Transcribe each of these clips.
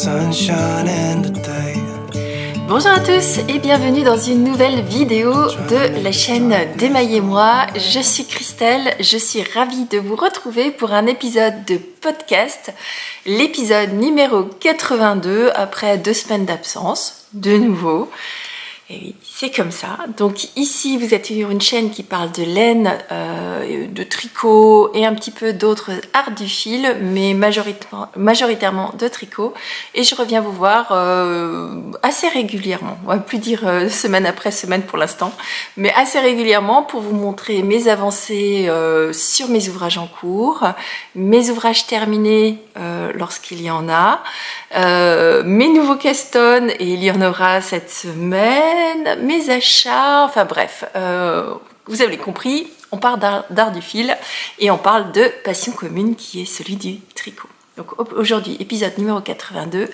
sunshine in the day. Bonjour à tous et bienvenue dans une nouvelle vidéo de la chaîne d'Emaillez-moi. Je suis Christelle, je suis ravie de vous retrouver pour un épisode de podcast, l'épisode numéro 82 après 2 semaines d'absence, de nouveau. Et oui, c'est comme ça. Donc ici, vous êtes sur une chaîne qui parle de laine, de tricot et un petit peu d'autres arts du fil, mais majoritairement de tricot. Et je reviens vous voir assez régulièrement. On va plus dire semaine après semaine pour l'instant, mais assez régulièrement pour vous montrer mes avancées sur mes ouvrages en cours, mes ouvrages terminés lorsqu'il y en a, mes nouveaux castones, et il y en aura cette semaine, mes achats, enfin bref, vous avez compris, on parle d'art du fil et on parle de passion commune qui est celui du tricot. Donc aujourd'hui, épisode numéro 82,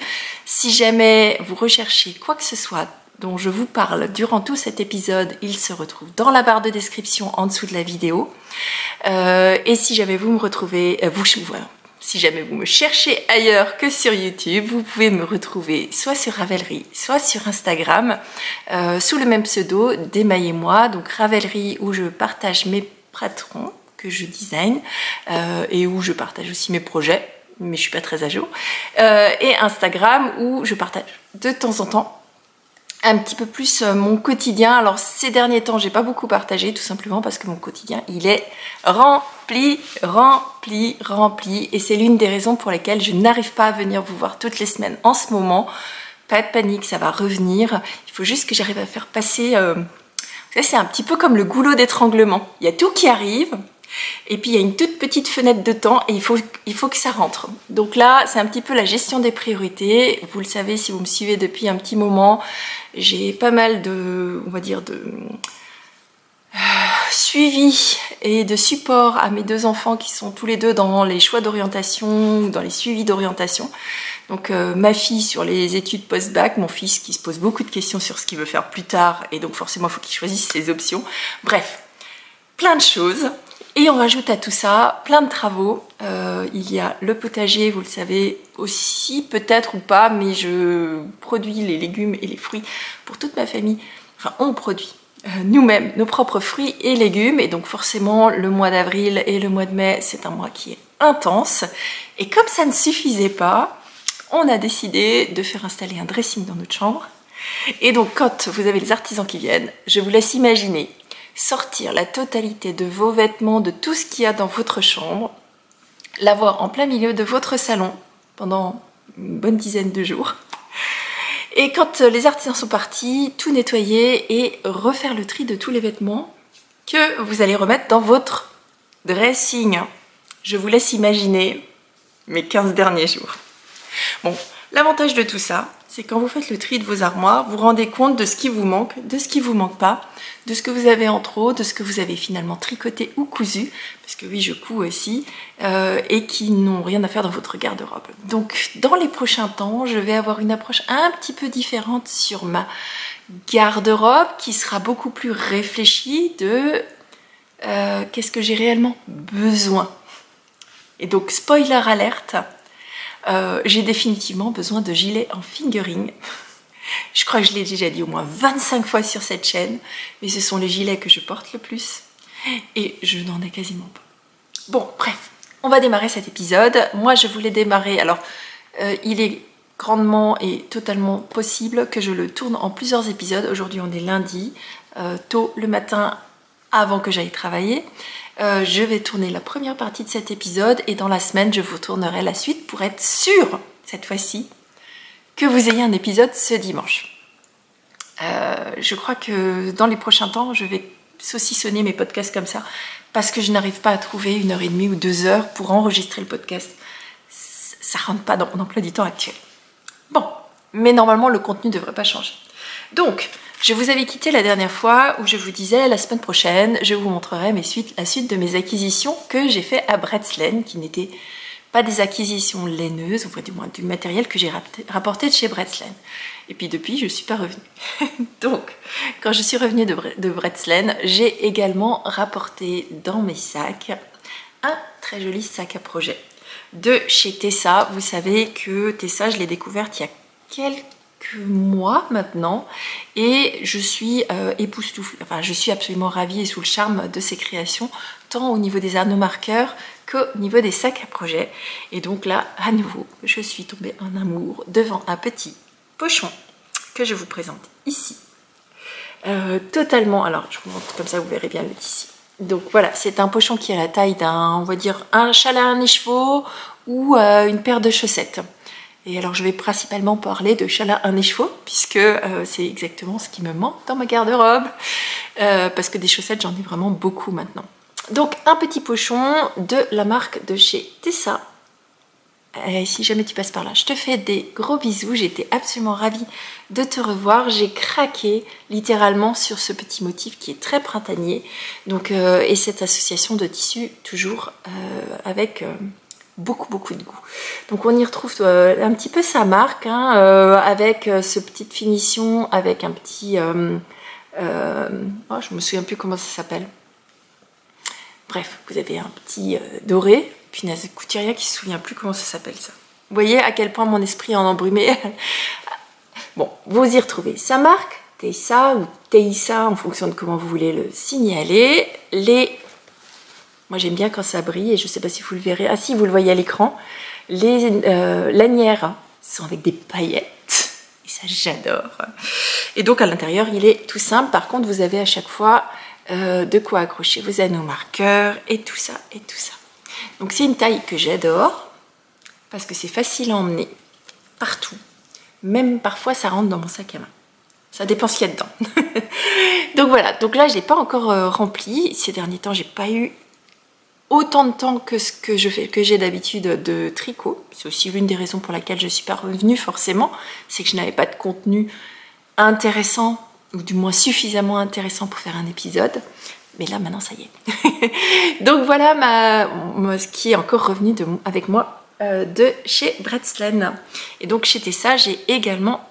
si jamais vous recherchez quoi que ce soit dont je vous parle durant tout cet épisode, il se retrouve dans la barre de description en dessous de la vidéo. Et si jamais vous me retrouvez, si jamais vous me cherchez ailleurs que sur YouTube, vous pouvez me retrouver soit sur Ravelry, soit sur Instagram, sous le même pseudo d'Emaillez-moi, donc Ravelry où je partage mes patrons que je design et où je partage aussi mes projets, mais je suis pas très à jour, et Instagram où je partage de temps en temps un petit peu plus mon quotidien. Alors ces derniers temps, j'ai pas beaucoup partagé, tout simplement parce que mon quotidien, il est rempli, et c'est l'une des raisons pour lesquelles je n'arrive pas à venir vous voir toutes les semaines en ce moment. Pas de panique, ça va revenir. Il faut juste que j'arrive à faire passer... c'est un petit peu comme le goulot d'étranglement. Il y a tout qui arrive, et puis il y a une toute petite fenêtre de temps et il faut que ça rentre. Donc là, c'est un petit peu la gestion des priorités. Vous le savez, si vous me suivez depuis un petit moment, j'ai pas mal de, on va dire, de suivi et de support à mes 2 enfants qui sont tous les 2 dans les choix d'orientation ou dans les suivis d'orientation. Donc ma fille sur les études post-bac, mon fils qui se pose beaucoup de questions sur ce qu'il veut faire plus tard et donc forcément il faut qu'il choisisse ses options. Bref, plein de choses. Et on rajoute à tout ça plein de travaux. Il y a le potager, vous le savez aussi, peut-être ou pas, mais je produis les légumes et les fruits pour toute ma famille. Enfin, on produit nous-mêmes nos propres fruits et légumes. Et donc forcément, le mois d'avril et le mois de mai, c'est un mois qui est intense. Et comme ça ne suffisait pas, on a décidé de faire installer un dressing dans notre chambre. Et donc quand vous avez les artisans qui viennent, je vous laisse imaginer sortir la totalité de vos vêtements, de tout ce qu'il y a dans votre chambre, l'avoir en plein milieu de votre salon pendant une bonne dizaine de jours. Et quand les artisans sont partis, tout nettoyer et refaire le tri de tous les vêtements que vous allez remettre dans votre dressing. Je vous laisse imaginer mes 15 derniers jours. Bon, l'avantage de tout ça, c'est quand vous faites le tri de vos armoires, vous vous rendez compte de ce qui vous manque, de ce qui vous manque pas, de ce que vous avez en trop, de ce que vous avez finalement tricoté ou cousu, parce que oui, je couds aussi, et qui n'ont rien à faire dans votre garde-robe. Donc, dans les prochains temps, je vais avoir une approche un petit peu différente sur ma garde-robe, qui sera beaucoup plus réfléchie de qu'est-ce que j'ai réellement besoin. Et donc, spoiler alerte, j'ai définitivement besoin de gilets en fingering. Je crois que je l'ai déjà dit au moins 25 fois sur cette chaîne, mais ce sont les gilets que je porte le plus et je n'en ai quasiment pas. Bon, bref, on va démarrer cet épisode. Moi, je voulais démarrer, alors il est grandement et totalement possible que je le tourne en plusieurs épisodes. Aujourd'hui, on est lundi, tôt le matin avant que j'aille travailler. Je vais tourner la première partie de cet épisode et dans la semaine, je vous tournerai la suite pour être sûre, cette fois-ci, que vous ayez un épisode ce dimanche. Je crois que dans les prochains temps, je vais saucissonner mes podcasts comme ça parce que je n'arrive pas à trouver 1h30 ou 2 heures pour enregistrer le podcast. Ça rentre pas dans mon emploi du temps actuel. Bon, mais normalement, le contenu ne devrait pas changer. Donc, je vous avais quitté la dernière fois où je vous disais la semaine prochaine, je vous montrerai la suite de mes acquisitions que j'ai fait à Bretslaine, qui n'étaient pas des acquisitions laineuses, enfin du moins du matériel que j'ai rapporté de chez Bretslaine. Et puis depuis, je ne suis pas revenue. Donc, quand je suis revenue de Bretslaine, j'ai également rapporté dans mes sacs un très joli sac à projet. de chez Tessa. Vous savez que Tessa, je l'ai découverte il y a quelques mois maintenant et je suis époustouflée, enfin je suis absolument ravie et sous le charme de ses créations, tant au niveau des anneaux marqueurs qu'au niveau des sacs à projet. Et donc là, à nouveau, je suis tombée en amour devant un petit pochon que je vous présente ici. Totalement, alors je vous montre comme ça, vous verrez bien le tissu. Donc voilà, c'est un pochon qui a la taille d'un, on va dire, un châle à un écheveau ou une paire de chaussettes. Et alors je vais principalement parler de châle à un écheveau, puisque c'est exactement ce qui me manque dans ma garde-robe, parce que des chaussettes, j'en ai vraiment beaucoup maintenant. Donc un petit pochon de la marque de chez Tessa. Et si jamais tu passes par là, je te fais des gros bisous. J'étais absolument ravie de te revoir. J'ai craqué littéralement sur ce petit motif qui est très printanier. Donc, et cette association de tissus toujours avec beaucoup de goût. Donc on y retrouve un petit peu sa marque, hein, avec ce petite finition, avec un petit... oh, je me souviens plus comment ça s'appelle. Bref, vous avez un petit doré. Punaise, couturière qui se souvient plus comment ça s'appelle ça. Vous voyez à quel point mon esprit est en embrumé. Bon, vous y retrouvez sa marque, Tessa ou Teissa en fonction de comment vous voulez le signaler. Moi j'aime bien quand ça brille et je ne sais pas si vous le verrez. Ah si, vous le voyez à l'écran. Les lanières sont avec des paillettes. Et ça j'adore. Et donc à l'intérieur il est tout simple. Par contre vous avez à chaque fois de quoi accrocher vos anneaux marqueurs et tout ça et tout ça. Donc c'est une taille que j'adore parce que c'est facile à emmener partout. Même parfois ça rentre dans mon sac à main. Ça dépend ce qu'il y a dedans. Donc voilà, donc là j'ai pas encore rempli. Ces derniers temps j'ai pas eu autant de temps que ce que j'ai d'habitude de tricot. C'est aussi l'une des raisons pour laquelle je suis pas revenue forcément. C'est que je n'avais pas de contenu intéressant ou du moins suffisamment intéressant pour faire un épisode. Mais là, maintenant, ça y est. Donc voilà ce qui est encore revenu avec moi de chez Bretslin. Et donc chez Tessa, j'ai également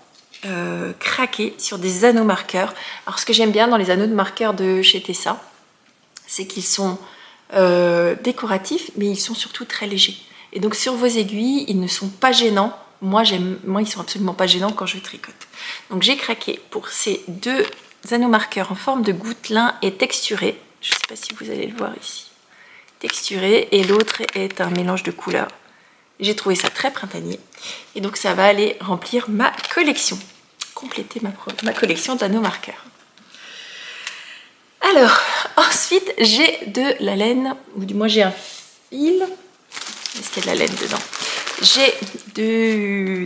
craqué sur des anneaux marqueurs. Alors ce que j'aime bien dans les anneaux de marqueurs de chez Tessa, c'est qu'ils sont décoratifs, mais ils sont surtout très légers. Et donc sur vos aiguilles, ils ne sont pas gênants. Moi, ils sont absolument pas gênants quand je tricote. Donc j'ai craqué pour ces deux anneaux marqueurs en forme de gouttelin et texturé. Je ne sais pas si vous allez le voir ici. Texturé, et l'autre est un mélange de couleurs. J'ai trouvé ça très printanier. Et donc ça va aller remplir ma collection. Compléter ma collection d'anneaux marqueurs. Alors, ensuite, j'ai de la laine, ou du moins j'ai un fil. Est-ce qu'il y a de la laine dedans? J'ai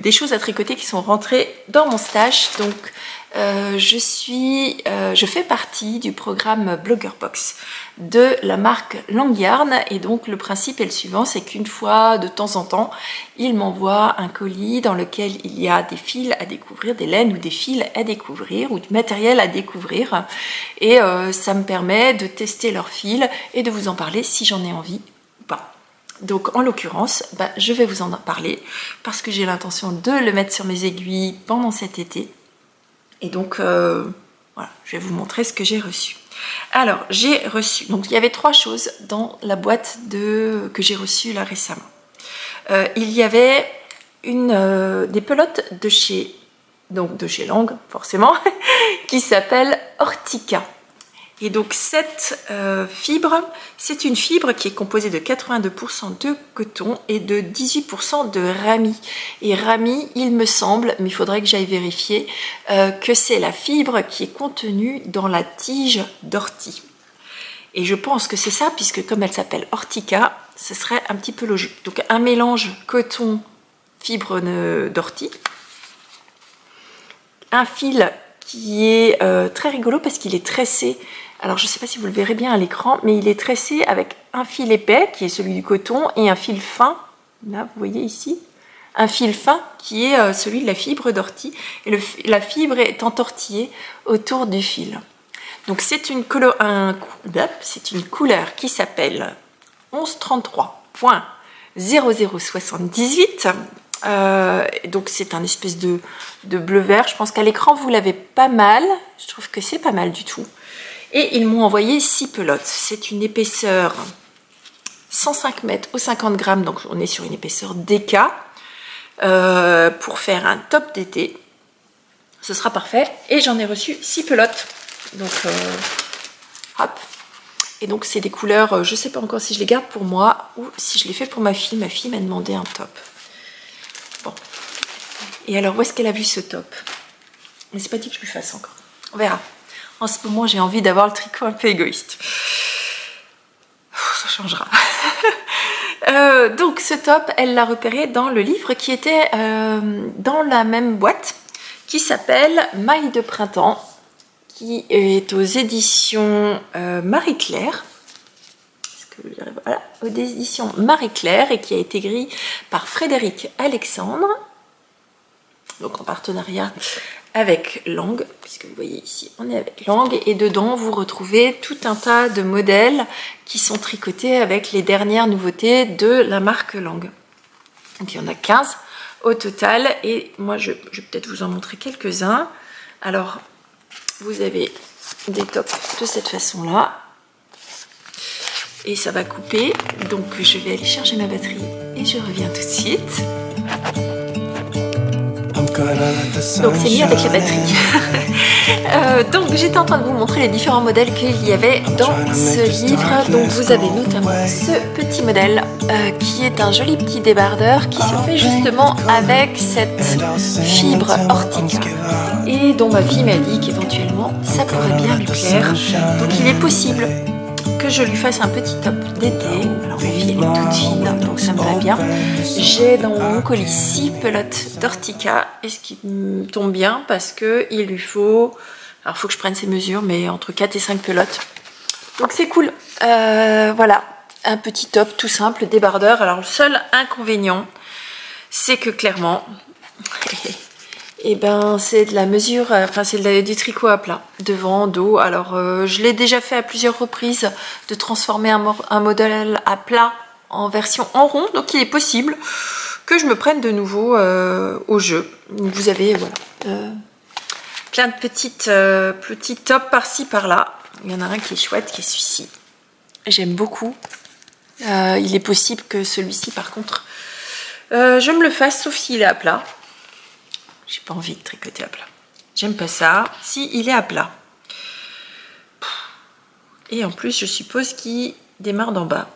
des choses à tricoter qui sont rentrées dans mon stash. Donc, je fais partie du programme Blogger Box de la marque Langyarn. Et donc, le principe est le suivant, c'est qu'une fois de temps en temps, ils m'envoient un colis dans lequel il y a des fils à découvrir, des laines ou des fils à découvrir ou du matériel à découvrir. Et ça me permet de tester leurs fils et de vous en parler si j'en ai envie ou pas. Donc en l'occurrence, je vais vous en parler parce que j'ai l'intention de le mettre sur mes aiguilles pendant cet été. Et donc voilà, je vais vous montrer ce que j'ai reçu. Alors j'ai reçu, donc il y avait 3 choses dans la boîte que j'ai reçue là récemment. Il y avait des pelotes de chez Lang forcément, qui s'appelle Ortica. Et donc cette fibre, c'est une fibre qui est composée de 82% de coton et de 18% de rami. Et rami, il me semble, mais il faudrait que j'aille vérifier, que c'est la fibre qui est contenue dans la tige d'ortie. Et je pense que c'est ça, puisque comme elle s'appelle Ortica, ce serait un petit peu logique. Donc un mélange coton, fibre d'ortie, un fil qui est très rigolo parce qu'il est tressé. Alors je ne sais pas si vous le verrez bien à l'écran, mais il est tressé avec un fil épais qui est celui du coton et un fil fin, là vous voyez ici, un fil fin qui est celui de la fibre d'ortie, et la fibre est entortillée autour du fil. Donc c'est une couleur qui s'appelle 1133.0078. Donc c'est un espèce de bleu vert. Je pense qu'à l'écran vous l'avez pas mal. Je trouve que c'est pas mal du tout. Et ils m'ont envoyé 6 pelotes. C'est une épaisseur 105 mètres au 50 grammes, donc on est sur une épaisseur DK, pour faire un top d'été. Ce sera parfait. Et j'en ai reçu 6 pelotes. Donc, hop. Et donc, c'est des couleurs, je ne sais pas encore si je les garde pour moi ou si je les fais pour ma fille. Ma fille m'a demandé un top. Bon. Et alors, où est-ce qu'elle a vu ce top? Mais c'est pas dit que je lui fasse encore. On verra. En ce moment, j'ai envie d'avoir le tricot un peu égoïste. Ça changera. Donc, ce top, elle l'a repéré dans le livre qui était dans la même boîte, qui s'appelle Maille de printemps, qui est aux éditions Marie-Claire. Voilà, aux éditions Marie-Claire, et qui a été écrit par Frédéric Alexandre, donc en partenariat avec Lang, puisque vous voyez ici, on est avec Lang, et dedans vous retrouvez tout un tas de modèles qui sont tricotés avec les dernières nouveautés de la marque Lang. Donc il y en a 15 au total, et moi je vais peut-être vous en montrer quelques-uns. Alors, vous avez des tops de cette façon-là, et ça va couper, donc je vais aller charger ma batterie et je reviens tout de suite. Donc c'est mieux avec la batterie. Donc j'étais en train de vous montrer les différents modèles qu'il y avait dans ce livre. Donc vous avez notamment ce petit modèle qui est un joli petit débardeur qui se fait justement avec cette fibre Ortica, et dont ma fille m'a dit qu'éventuellement ça pourrait bien lui plaire. Donc il est possible que je lui fasse un petit top d'été. Alors ma fille elle est toute fine, donc ça me va bien. J'ai dans mon colis 6 pelotes d'Ortica, et ce qui me tombe bien parce que il lui faut, alors il faut que je prenne ses mesures, mais entre 4 et 5 pelotes. Donc c'est cool. Voilà, un petit top tout simple, débardeur. Alors le seul inconvénient, c'est que clairement, et ben c'est de la mesure, enfin c'est du tricot à plat, devant, dos. Alors je l'ai déjà fait à plusieurs reprises de transformer un modèle à plat en version en rond, donc il est possible que je me prenne de nouveau au jeu. Vous avez voilà, plein de petits tops par-ci par-là. Il y en a un qui est chouette, qui est celui-ci. J'aime beaucoup. Il est possible que celui-ci par contre je me le fasse, sauf s'il est à plat. J'ai pas envie de tricoter à plat. J'aime pas ça. Si, il est à plat. Et en plus, je suppose qu'il démarre d'en bas.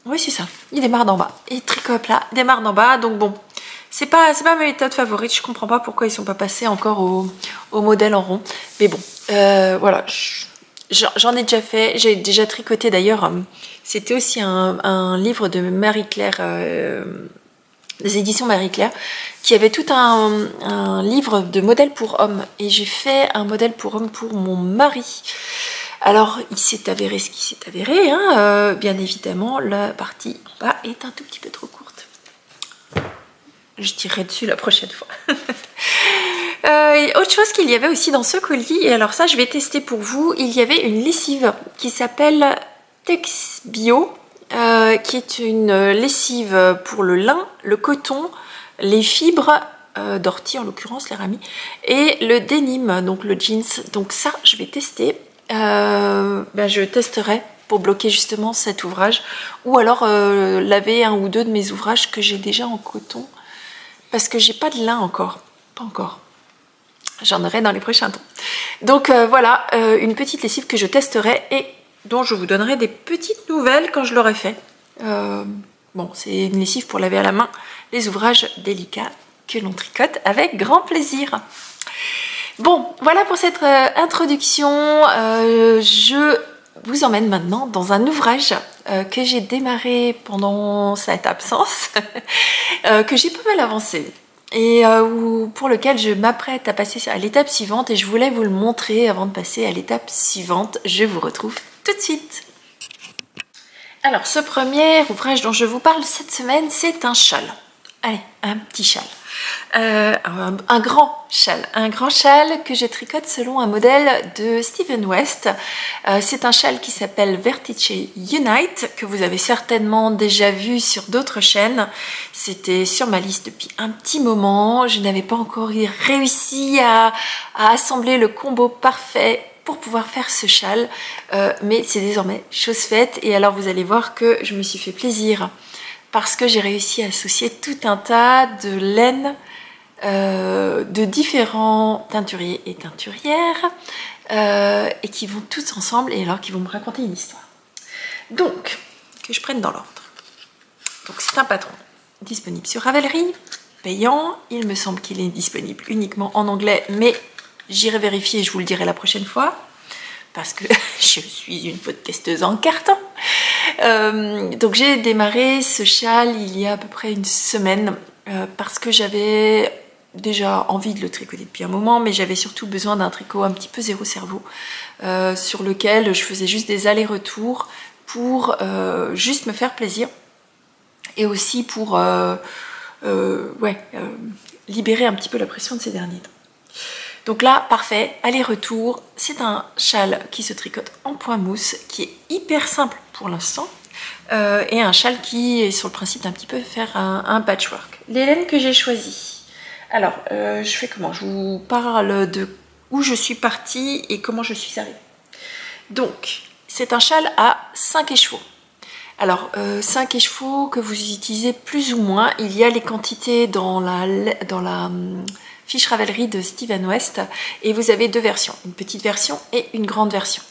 Oui, c'est ça. Il démarre d'en bas. Et tricot à plat, démarre d'en bas. Donc bon, c'est pas ma méthode favorite. Je comprends pas pourquoi ils sont pas passés encore au modèle en rond. Mais bon, voilà. J'en ai déjà fait. J'ai déjà tricoté d'ailleurs. C'était aussi un livre de Marie-Claire, des éditions Marie-Claire, qui avait tout un livre de modèles pour hommes, et j'ai fait un modèle pour homme pour mon mari. Alors il s'est avéré ce qui s'est avéré, hein, bien évidemment la partie en bas est un tout petit peu trop courte. Je tirerai dessus la prochaine fois. Autre chose qu'il y avait aussi dans ce colis, et alors ça je vais tester pour vous, il y avait une lessive qui s'appelle Texbio, qui est une lessive pour le lin, le coton, les fibres d'ortie en l'occurrence, les ramis, et le denim, donc le jeans. Donc ça, je vais tester. Je testerai pour bloquer justement cet ouvrage, ou alors laver un ou deux de mes ouvrages que j'ai déjà en coton, parce que j'ai pas de lin encore, pas encore. J'en aurai dans les prochains temps. Donc voilà, une petite lessive que je testerai et dont je vous donnerai des petites nouvelles quand je l'aurai fait. Bon, c'est une lessive pour laver à la main les ouvrages délicats que l'on tricote avec grand plaisir. Bon, voilà pour cette introduction. Je vous emmène maintenant dans un ouvrage que j'ai démarré pendant cette absence, que j'ai pas mal avancé, et pour lequel je m'apprête à passer à l'étape suivante, et je voulais vous le montrer avant de passer à l'étape suivante. Je vous retrouve tout de suite. Alors, ce premier ouvrage dont je vous parle cette semaine, c'est un châle. Allez, un petit châle. Un grand châle que je tricote selon un modèle de Steven West. C'est un châle qui s'appelle Vertice Unite, que vous avez certainement déjà vu sur d'autres chaînes. C'était sur ma liste depuis un petit moment. Je n'avais pas encore réussi à assembler le combo parfait pour pouvoir faire ce châle, mais c'est désormais chose faite. Et alors vous allez voir que je me suis fait plaisir parce que j'ai réussi à associer tout un tas de laines de différents teinturiers et teinturières et qui vont tous ensemble et alors qui vont me raconter une histoire. Donc, que je prenne dans l'ordre. Donc c'est un patron disponible sur Ravelry, payant. Il me semble qu'il est disponible uniquement en anglais, mais j'irai vérifier et je vous le dirai la prochaine fois, parce que je suis une podcasteuse en carton. Donc j'ai démarré ce châle il y a à peu près une semaine, parce que j'avais déjà envie de le tricoter depuis un moment, mais j'avais surtout besoin d'un tricot un petit peu zéro cerveau, sur lequel je faisais juste des allers-retours pour juste me faire plaisir, et aussi pour libérer un petit peu la pression de ces derniers temps. Donc là, parfait, aller-retour. C'est un châle qui se tricote en point mousse, qui est hyper simple pour l'instant, et un châle qui est sur le principe d'un petit peu faire un patchwork. Les laines que j'ai choisies. Alors, je fais comment? Je vous parle de où je suis partie et comment je suis arrivée. Donc, c'est un châle à 5 écheveaux. Alors, 5 écheveaux que vous utilisez plus ou moins. Il y a les quantités dans la fiche Ravelry de Steven West, et vous avez deux versions, une petite version et une grande version.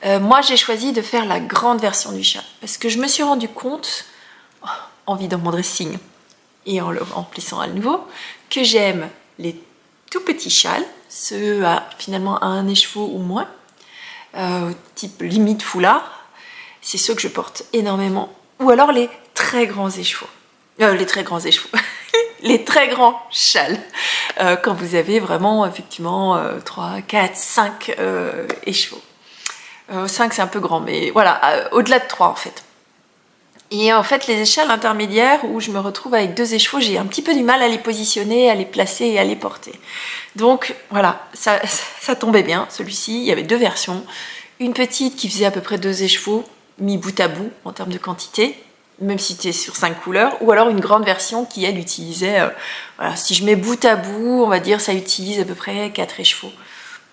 Moi, j'ai choisi de faire la grande version du châle parce que je me suis rendu compte, en vidant mon dressing et en le remplissant à nouveau, que j'aime les tout petits châles, ceux à finalement un écheveau ou moins, type limite foulard. C'est ceux que je porte énormément, ou alors les très grands écheveaux, les très grands châles, quand vous avez vraiment effectivement 3, 4, 5 écheveaux. 5 c'est un peu grand, mais voilà, au-delà de 3 en fait. Et en fait les châles intermédiaires où je me retrouve avec 2 écheveaux, j'ai un petit peu du mal à les positionner, à les placer et à les porter. Donc voilà, ça tombait bien, celui-ci, il y avait 2 versions. Une petite qui faisait à peu près 2 écheveaux, mis bout à bout en termes de quantité, même si tu es sur 5 couleurs, ou alors une grande version qui elle utilisait, voilà, si je mets bout à bout, on va dire ça utilise à peu près 4 écheveaux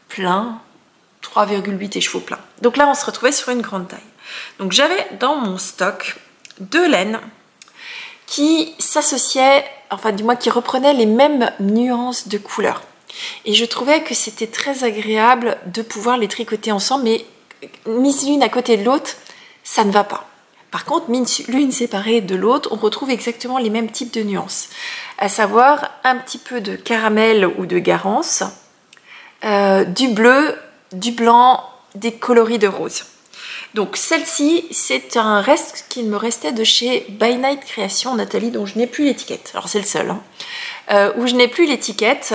plein, 3,8 écheveaux plein. Donc là on se retrouvait sur une grande taille. Donc j'avais dans mon stock 2 laines qui s'associaient, enfin du moins qui reprenaient les mêmes nuances de couleurs. Et je trouvais que c'était très agréable de pouvoir les tricoter ensemble, mais mises l'une à côté de l'autre, ça ne va pas. Par contre, l'une séparée de l'autre, on retrouve exactement les mêmes types de nuances, à savoir un petit peu de caramel ou de garance, du bleu, du blanc, des coloris de rose. Donc celle-ci, c'est un reste qu'il me restait de chez By Night Création, Nathalie, dont je n'ai plus l'étiquette. Alors c'est le seul, hein. Où je n'ai plus l'étiquette,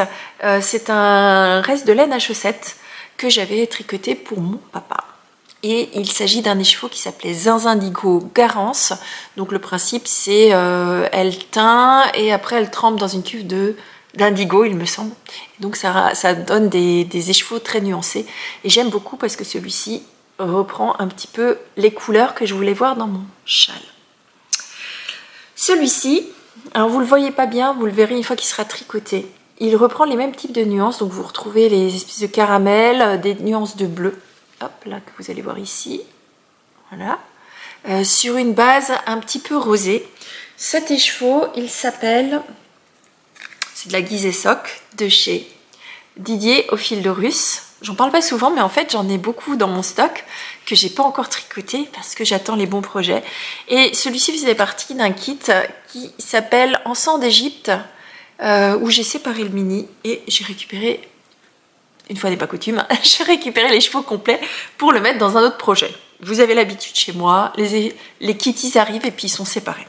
c'est un reste de laine à chaussettes que j'avais tricoté pour mon papa. Et il s'agit d'un écheveau qui s'appelait Zinzindigo Garance. Donc le principe c'est elle teint et après elle trempe dans une cuve d'indigo, il me semble. Donc ça donne des écheveaux très nuancés. Et j'aime beaucoup parce que celui-ci reprend un petit peu les couleurs que je voulais voir dans mon châle. Celui-ci, alors vous le voyez pas bien, vous le verrez une fois qu'il sera tricoté. Il reprend les mêmes types de nuances, donc vous retrouvez les espèces de caramel, des nuances de bleu. Hop, là que vous allez voir ici, voilà, sur une base un petit peu rosée. Cet écheveau, il s'appelle, c'est de la Guise Soc de chez Didier au fil de russe. J'en parle pas souvent, mais en fait j'en ai beaucoup dans mon stock que j'ai pas encore tricoté parce que j'attends les bons projets. Et celui-ci faisait partie d'un kit qui s'appelle Encens d'Égypte, où j'ai séparé le mini et j'ai récupéré, une fois n'est pas coutume, j'ai récupéré les chevaux complets pour le mettre dans un autre projet. Vous avez l'habitude chez moi, les kits arrivent et puis ils sont séparés.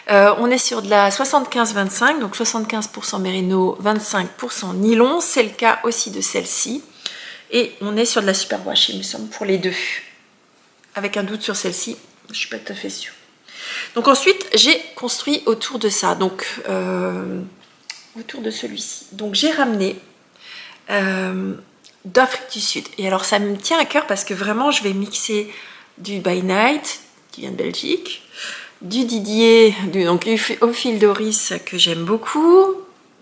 On est sur de la 75-25, donc 75% mérino, 25% nylon, c'est le cas aussi de celle-ci. Et on est sur de la superwash, il me semble, pour les deux. Avec un doute sur celle-ci, je ne suis pas tout à fait sûre. Donc ensuite, j'ai construit autour de ça, donc autour de celui-ci. Donc j'ai ramené d'Afrique du Sud. Et alors ça me tient à cœur parce que vraiment je vais mixer du By Night, qui vient de Belgique, du Didier, donc au fil d'Oris que j'aime beaucoup,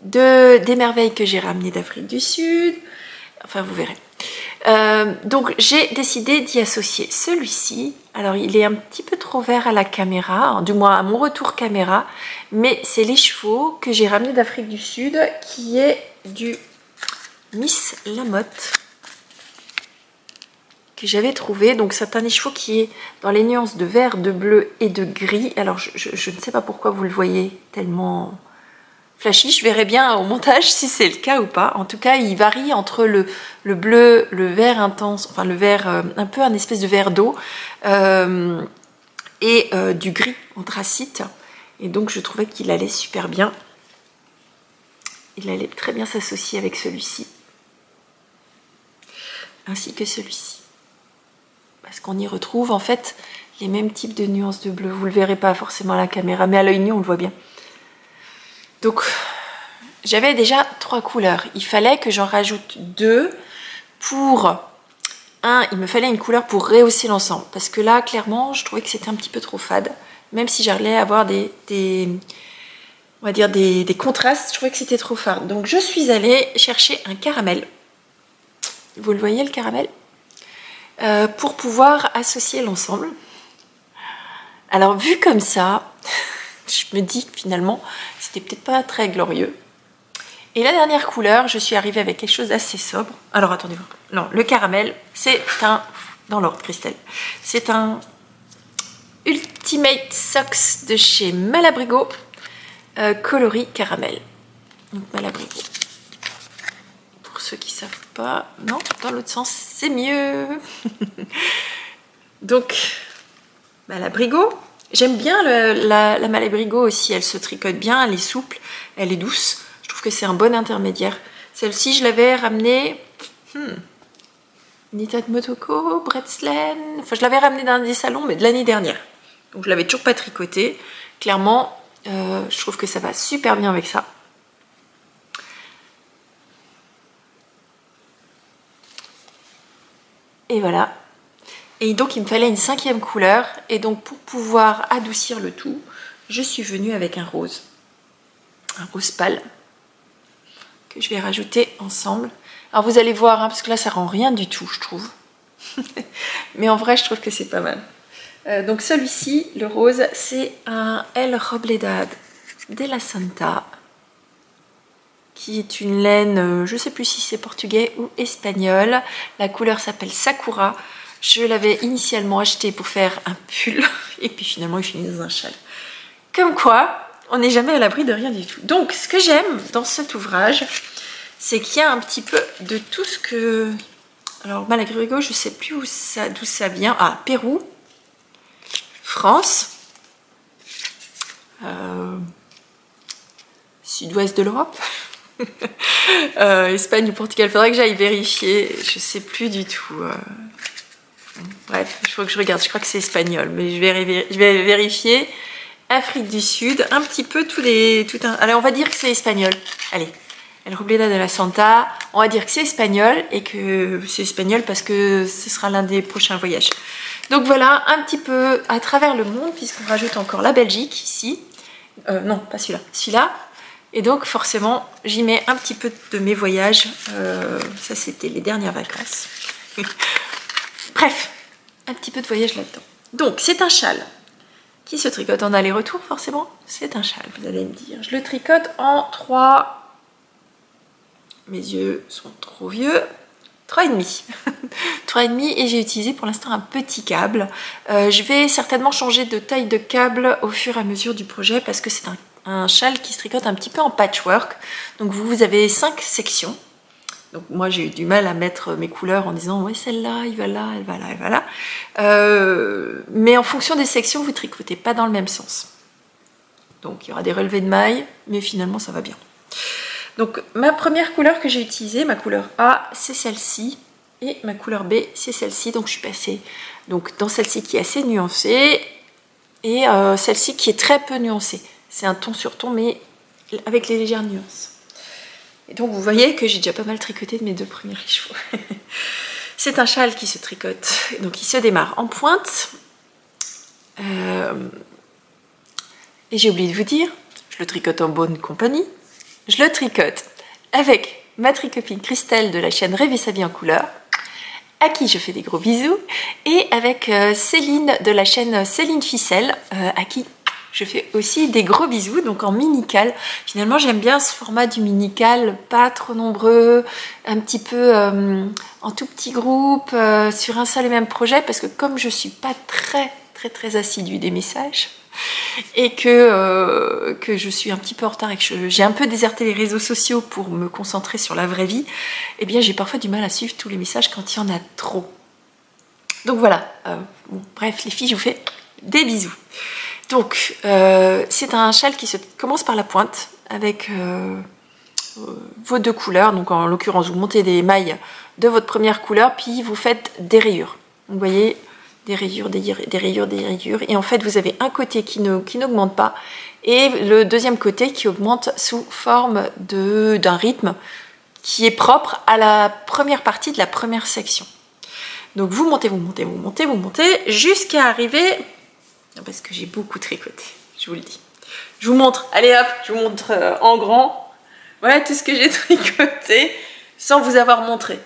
des merveilles que j'ai ramenées d'Afrique du Sud, enfin vous verrez. Donc j'ai décidé d'y associer celui-ci. Alors il est un petit peu trop vert à la caméra, du moins à mon retour caméra, mais c'est les chevaux que j'ai ramené d'Afrique du Sud, qui est du Miss Lamotte, que j'avais trouvé. Donc c'est un écheveau qui est dans les nuances de vert, de bleu et de gris. Alors je ne sais pas pourquoi vous le voyez tellement flashy, je verrai bien au montage si c'est le cas ou pas. En tout cas, il varie entre le bleu, le vert intense, enfin le vert, un peu un espèce de vert d'eau, et du gris anthracite. Et donc je trouvais qu'il allait super bien. Il allait très bien s'associer avec celui-ci, ainsi que celui-ci. Parce qu'on y retrouve en fait les mêmes types de nuances de bleu. Vous ne le verrez pas forcément à la caméra, mais à l'œil nu on le voit bien. Donc, j'avais déjà 3 couleurs. Il fallait que j'en rajoute 2 pour... il me fallait une couleur pour rehausser l'ensemble. Parce que là, clairement, je trouvais que c'était un petit peu trop fade. Même si j'allais avoir on va dire des contrastes, je trouvais que c'était trop fade. Donc, je suis allée chercher un caramel. Vous le voyez, le caramel, pour pouvoir associer l'ensemble. Alors, vu comme ça, je me dis que finalement, c'était peut-être pas très glorieux. Et la dernière couleur, je suis arrivée avec quelque chose d'assez sobre. Alors attendez, non, le caramel, c'est un, dans l'ordre Christelle, c'est un Ultimate Socks de chez Malabrigo, coloris caramel. Donc Malabrigo. Pour ceux qui savent pas, non, dans l'autre sens, c'est mieux. Donc Malabrigo. J'aime bien la Malabrigo aussi, elle se tricote bien, elle est souple, elle est douce. Je trouve que c'est un bon intermédiaire. Celle-ci, je l'avais ramenée... Nita de Motoko, Bretslaine... Enfin, je l'avais ramenée d'un des salons, mais de l'année dernière. Donc, je l'avais toujours pas tricotée. Clairement, je trouve que ça va super bien avec ça. Et voilà. Et donc il me fallait une 5e couleur, et donc pour pouvoir adoucir le tout, je suis venue avec un rose pâle, que je vais rajouter ensemble. Alors vous allez voir, hein, parce que là ça rend rien du tout, je trouve. Mais en vrai je trouve que c'est pas mal. Donc celui-ci, le rose, c'est un El Robledad de la Santa, qui est une laine, je sais plus si c'est portugais ou espagnol. La couleur s'appelle Sakura. Je l'avais initialement acheté pour faire un pull, et puis finalement il finit dans un châle. Comme quoi, on n'est jamais à l'abri de rien du tout. Donc, ce que j'aime dans cet ouvrage, c'est qu'il y a un petit peu de tout ce que... Alors, Malabrigo, je ne sais plus d'où ça vient. Ah, Pérou, France, sud-ouest de l'Europe, Espagne ou Portugal. Il faudrait que j'aille vérifier, je ne sais plus du tout... Bref, il faut que je regarde, je crois que c'est espagnol, mais je vais vérifier. Afrique du Sud, un petit peu allez, on va dire que c'est espagnol. Allez, El Robledad de la Santa, on va dire que c'est espagnol, et que c'est espagnol parce que ce sera l'un des prochains voyages. Donc voilà, un petit peu à travers le monde, puisqu'on rajoute encore la Belgique ici. Non, pas celui-là, celui-là. Et donc forcément, j'y mets un petit peu de mes voyages. Ça, c'était les dernières vacances. Bref, un petit peu de voyage là-dedans. Donc, c'est un châle qui se tricote en aller-retour, forcément. C'est un châle, vous allez me dire. Je le tricote en 3... Mes yeux sont trop vieux. 3,5. 3,5, et j'ai utilisé pour l'instant un petit câble. Je vais certainement changer de taille de câble au fur et à mesure du projet, parce que c'est un châle qui se tricote un petit peu en patchwork. Donc, vous avez 5 sections. Donc moi j'ai eu du mal à mettre mes couleurs en disant ouais, celle-là, il va là, elle va là, elle va là. Mais en fonction des sections, vous tricotez pas dans le même sens. Donc il y aura des relevés de mailles, mais finalement ça va bien. Donc ma première couleur que j'ai utilisée, ma couleur A, c'est celle-ci. Et ma couleur B, c'est celle-ci. Donc je suis passée donc, dans celle-ci qui est assez nuancée. Et celle-ci qui est très peu nuancée. C'est un ton sur ton, mais avec les légères nuances. Et donc vous voyez que j'ai déjà pas mal tricoté de mes 2 premiers chevaux. C'est un châle qui se tricote, donc il se démarre en pointe. Et j'ai oublié de vous dire, je le tricote en bonne compagnie. Je le tricote avec ma tricopine Christelle de la chaîne Rêver sa vie en couleur. à qui je fais des gros bisous, et avec Céline de la chaîne Céline Ficelle, à qui je fais aussi des gros bisous, donc en mini-cal. Finalement, j'aime bien ce format du mini-cal, pas trop nombreux, un petit peu en tout petit groupe, sur un seul et même projet, parce que comme je suis pas très assidue des messages, et que je suis un petit peu en retard et que j'ai un peu déserté les réseaux sociaux pour me concentrer sur la vraie vie, eh bien j'ai parfois du mal à suivre tous les messages quand il y en a trop. Donc voilà, bon, bref les filles, je vous fais des bisous. Donc c'est un châle qui commence par la pointe avec vos deux couleurs. Donc en l'occurrence vous montez des mailles de votre première couleur, puis vous faites des rayures. Donc, vous voyez, des rayures, des rayures, des rayures. Et en fait vous avez un côté qui n'augmente pas et le deuxième côté qui augmente sous forme d'un rythme qui est propre à la première partie de la première section. Donc vous montez, vous montez, vous montez, vous montez jusqu'à arriver... Parce que j'ai beaucoup tricoté, je vous le dis. Je vous montre, allez hop, je vous montre en grand. Voilà tout ce que j'ai tricoté sans vous avoir montré.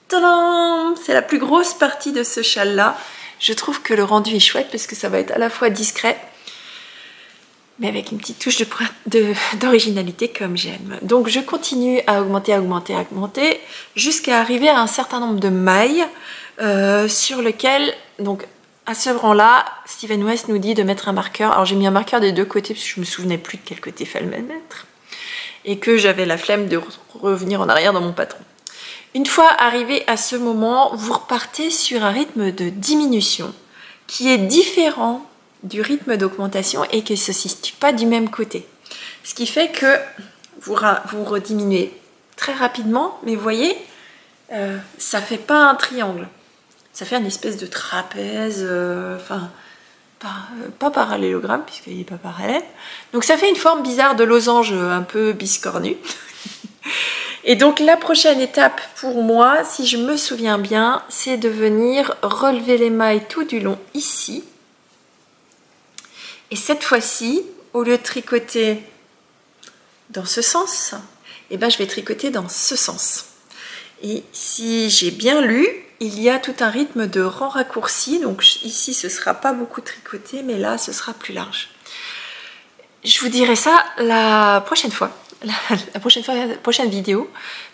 Tadam! C'est la plus grosse partie de ce châle-là. Je trouve que le rendu est chouette parce que ça va être à la fois discret, mais avec une petite touche d'originalité comme j'aime. Donc je continue à augmenter, augmenter, augmenter, jusqu'à arriver à un certain nombre de mailles sur lequel... donc à ce rang-là, Steven West nous dit de mettre un marqueur. Alors j'ai mis un marqueur des deux côtés parce que je me souvenais plus de quel côté il fallait le mettre. Et que j'avais la flemme de revenir en arrière dans mon patron. Une fois arrivé à ce moment, vous repartez sur un rythme de diminution qui est différent du rythme d'augmentation et qui ne se situe pas du même côté. Ce qui fait que vous rediminuez très rapidement, mais vous voyez, ça ne fait pas un triangle. Ça fait une espèce de trapèze, enfin, pas parallélogramme, puisqu'il n'est pas parallèle. Donc ça fait une forme bizarre de losange un peu biscornue. Et donc la prochaine étape pour moi, si je me souviens bien, c'est de venir relever les mailles tout du long ici. Et cette fois-ci, au lieu de tricoter dans ce sens, eh ben, je vais tricoter dans ce sens. Et si j'ai bien lu, il y a tout un rythme de rang raccourci, donc ici ce sera pas beaucoup tricoté, mais là ce sera plus large. Je vous dirai ça la prochaine fois, la prochaine vidéo,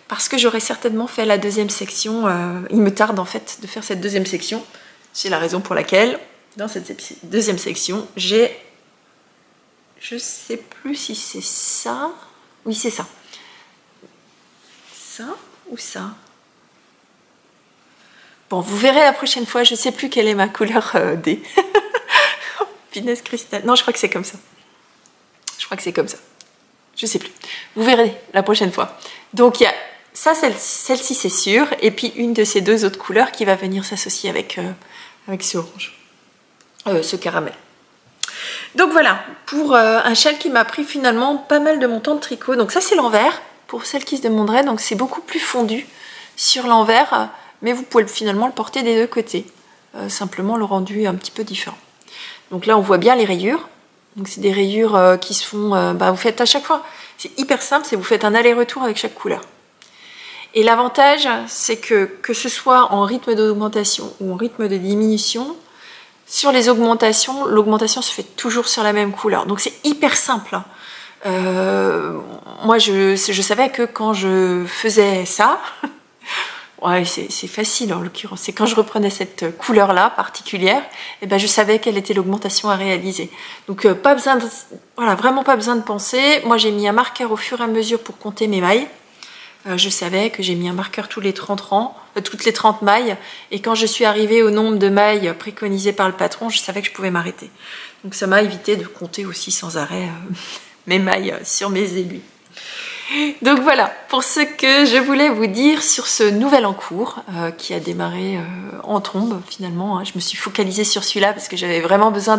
parce que j'aurai certainement fait la deuxième section. Il me tarde en fait de faire cette deuxième section. C'est la raison pour laquelle dans cette deuxième section j'ai, je sais plus si c'est ça, oui c'est ça, ça ou ça. Bon, vous verrez la prochaine fois, je ne sais plus quelle est ma couleur D. Finesse cristal. Non, je crois que c'est comme ça. Je crois que c'est comme ça. Je ne sais plus. Vous verrez la prochaine fois. Donc, il y a ça, celle-ci, c'est sûr. Et puis, une de ces deux autres couleurs qui va venir s'associer avec ce orange. Ce caramel. Donc, voilà. Pour un châle qui m'a pris finalement pas mal de mon temps de tricot. Donc, ça, c'est l'envers. Pour celles qui se demanderaient. Donc, c'est beaucoup plus fondu sur l'envers. Mais vous pouvez finalement le porter des deux côtés. Simplement le rendu est un petit peu différent. Donc là on voit bien les rayures. Donc c'est des rayures qui se font, vous faites à chaque fois, c'est hyper simple, c'est vous faites un aller-retour avec chaque couleur. Et l'avantage c'est que ce soit en rythme d'augmentation ou en rythme de diminution, sur les augmentations, l'augmentation se fait toujours sur la même couleur. Donc c'est hyper simple. Moi je savais que quand je faisais ça, ouais, c'est facile en l'occurrence. C'est quand je reprenais cette couleur-là particulière, et ben je savais quelle était l'augmentation à réaliser. Donc pas besoin de, voilà, vraiment pas besoin de penser. Moi j'ai mis un marqueur au fur et à mesure pour compter mes mailles. Je savais que j'ai mis un marqueur toutes les 30 mailles, et quand je suis arrivée au nombre de mailles préconisées par le patron, je savais que je pouvais m'arrêter. Donc ça m'a évité de compter aussi sans arrêt mes mailles sur mes aiguilles. Donc voilà, pour ce que je voulais vous dire sur ce nouvel encours qui a démarré en trombe finalement. Hein. Je me suis focalisée sur celui-là parce que j'avais vraiment besoin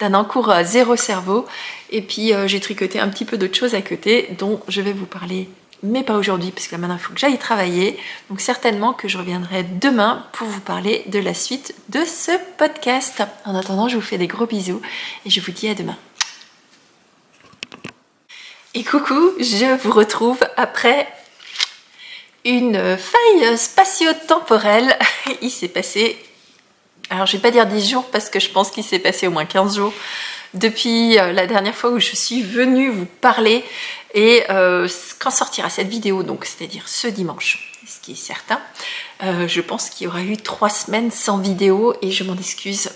d'un encours zéro cerveau. Et puis j'ai tricoté un petit peu d'autres choses à côté dont je vais vous parler, mais pas aujourd'hui parce que là maintenant il faut que j'aille travailler. Donc certainement que je reviendrai demain pour vous parler de la suite de ce podcast. En attendant, je vous fais des gros bisous et je vous dis à demain. Et coucou, je vous retrouve après une faille spatio-temporelle. Il s'est passé, alors je vais pas dire 10 jours parce que je pense qu'il s'est passé au moins 15 jours depuis la dernière fois où je suis venue vous parler. Et quand sortira cette vidéo, donc c'est-à-dire ce dimanche, ce qui est certain, je pense qu'il y aura eu 3 semaines sans vidéo et je m'en excuse.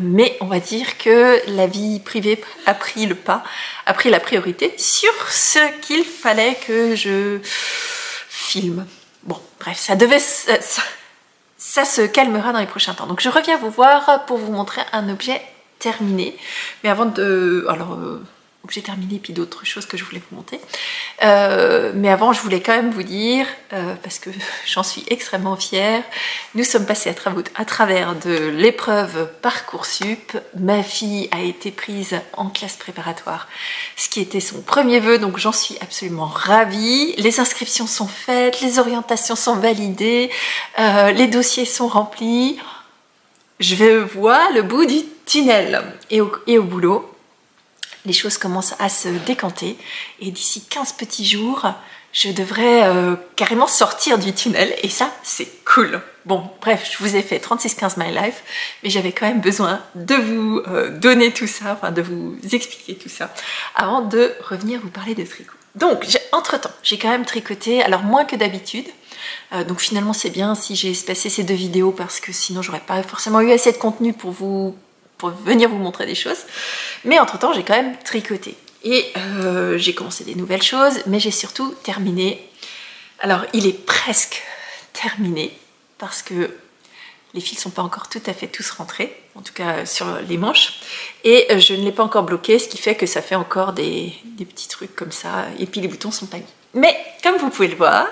Mais on va dire que la vie privée a pris le pas, a pris la priorité sur ce qu'il fallait que je filme. Bon, bref, ça se calmera dans les prochains temps. Donc je reviens vous voir pour vous montrer un objet terminé. Mais avant de... Alors, objet terminé, puis d'autres choses que je voulais vous montrer. Mais avant, je voulais quand même vous dire, parce que j'en suis extrêmement fière, nous sommes passés à travers de l'épreuve Parcoursup. Ma fille a été prise en classe préparatoire, ce qui était son premier vœu, donc j'en suis absolument ravie. Les inscriptions sont faites, les orientations sont validées, les dossiers sont remplis. Je vois le bout du tunnel et au boulot. Les choses commencent à se décanter et d'ici 15 petits jours, je devrais carrément sortir du tunnel et ça, c'est cool. Bon, bref, je vous ai fait 36-15 My Life, mais j'avais quand même besoin de vous donner tout ça, enfin de vous expliquer tout ça, avant de revenir vous parler de tricot. Donc, entre-temps, j'ai quand même tricoté, alors moins que d'habitude. Donc finalement, c'est bien si j'ai espacé ces 2 vidéos parce que sinon, j'aurais pas forcément eu assez de contenu pour venir vous montrer des choses. Mais entre temps j'ai quand même tricoté et j'ai commencé des nouvelles choses, mais j'ai surtout terminé. Alors il est presque terminé parce que les fils sont pas encore tout à fait tous rentrés, en tout cas sur les manches, et je ne l'ai pas encore bloqué, ce qui fait que ça fait encore des petits trucs comme ça, et puis les boutons sont pas mis. Mais comme vous pouvez le voir,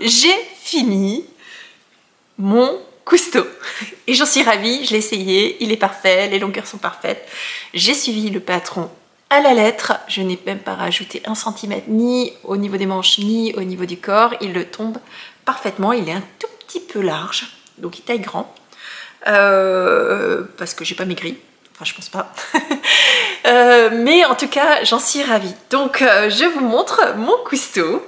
j'ai fini mon Cousteau. Et j'en suis ravie, je l'ai essayé, il est parfait, les longueurs sont parfaites. J'ai suivi le patron à la lettre, je n'ai même pas rajouté 1 cm ni au niveau des manches ni au niveau du corps. Il le tombe parfaitement, il est un tout petit peu large, donc il taille grand. Parce que j'ai pas maigri, enfin je pense pas. Mais en tout cas, j'en suis ravie. Donc je vous montre mon Cousteau.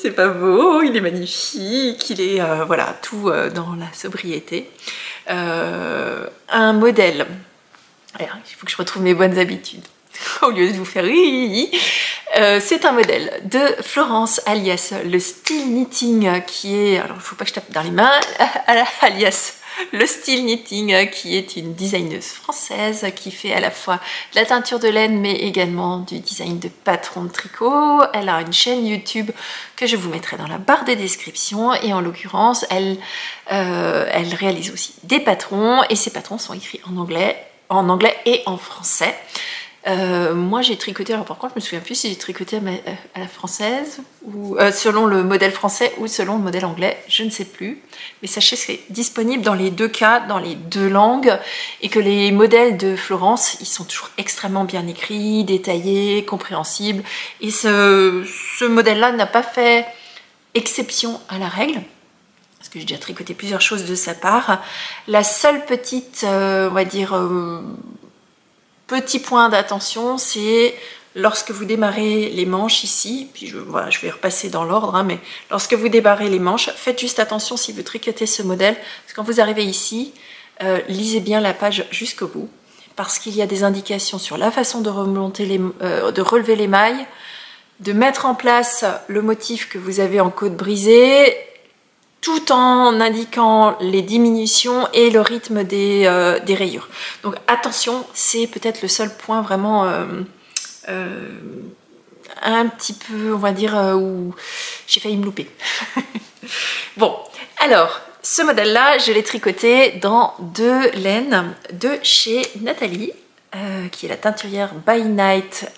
C'est pas beau, il est magnifique, il est voilà, tout dans la sobriété. Un modèle, alors, il faut que je retrouve mes bonnes habitudes au lieu de vous faire c'est un modèle de Florence, alias le style knitting, qui est, alors il faut pas que je tape dans les mains, alias le style knitting, qui est une designeuse française qui fait à la fois de la teinture de laine mais également du design de patron de tricot. Elle a une chaîne YouTube que je vous mettrai dans la barre de description et en l'occurrence elle réalise aussi des patrons et ces patrons sont écrits en anglais et en français. Moi j'ai tricoté, alors par contre je me souviens plus si j'ai tricoté à la française ou selon le modèle français ou selon le modèle anglais, je ne sais plus, mais sachez que c'est disponible dans les 2 cas, dans les 2 langues, et que les modèles de Florence ils sont toujours extrêmement bien écrits, détaillés, compréhensibles, et ce modèle là n'a pas fait exception à la règle parce que j'ai déjà tricoté plusieurs choses de sa part. La seule petite on va dire petit point d'attention, c'est lorsque vous démarrez les manches ici, puis voilà, je vais repasser dans l'ordre, hein, mais lorsque vous démarrez les manches, faites juste attention si vous tricotez ce modèle, parce que quand vous arrivez ici, lisez bien la page jusqu'au bout, parce qu'il y a des indications sur la façon de relever les mailles, de mettre en place le motif que vous avez en côte brisée, tout en indiquant les diminutions et le rythme des rayures. Donc attention, c'est peut-être le seul point vraiment un petit peu, on va dire, où j'ai failli me louper. Bon, alors, ce modèle-là, je l'ai tricoté dans 2 laines de chez Nathalie, qui est la teinturière By Night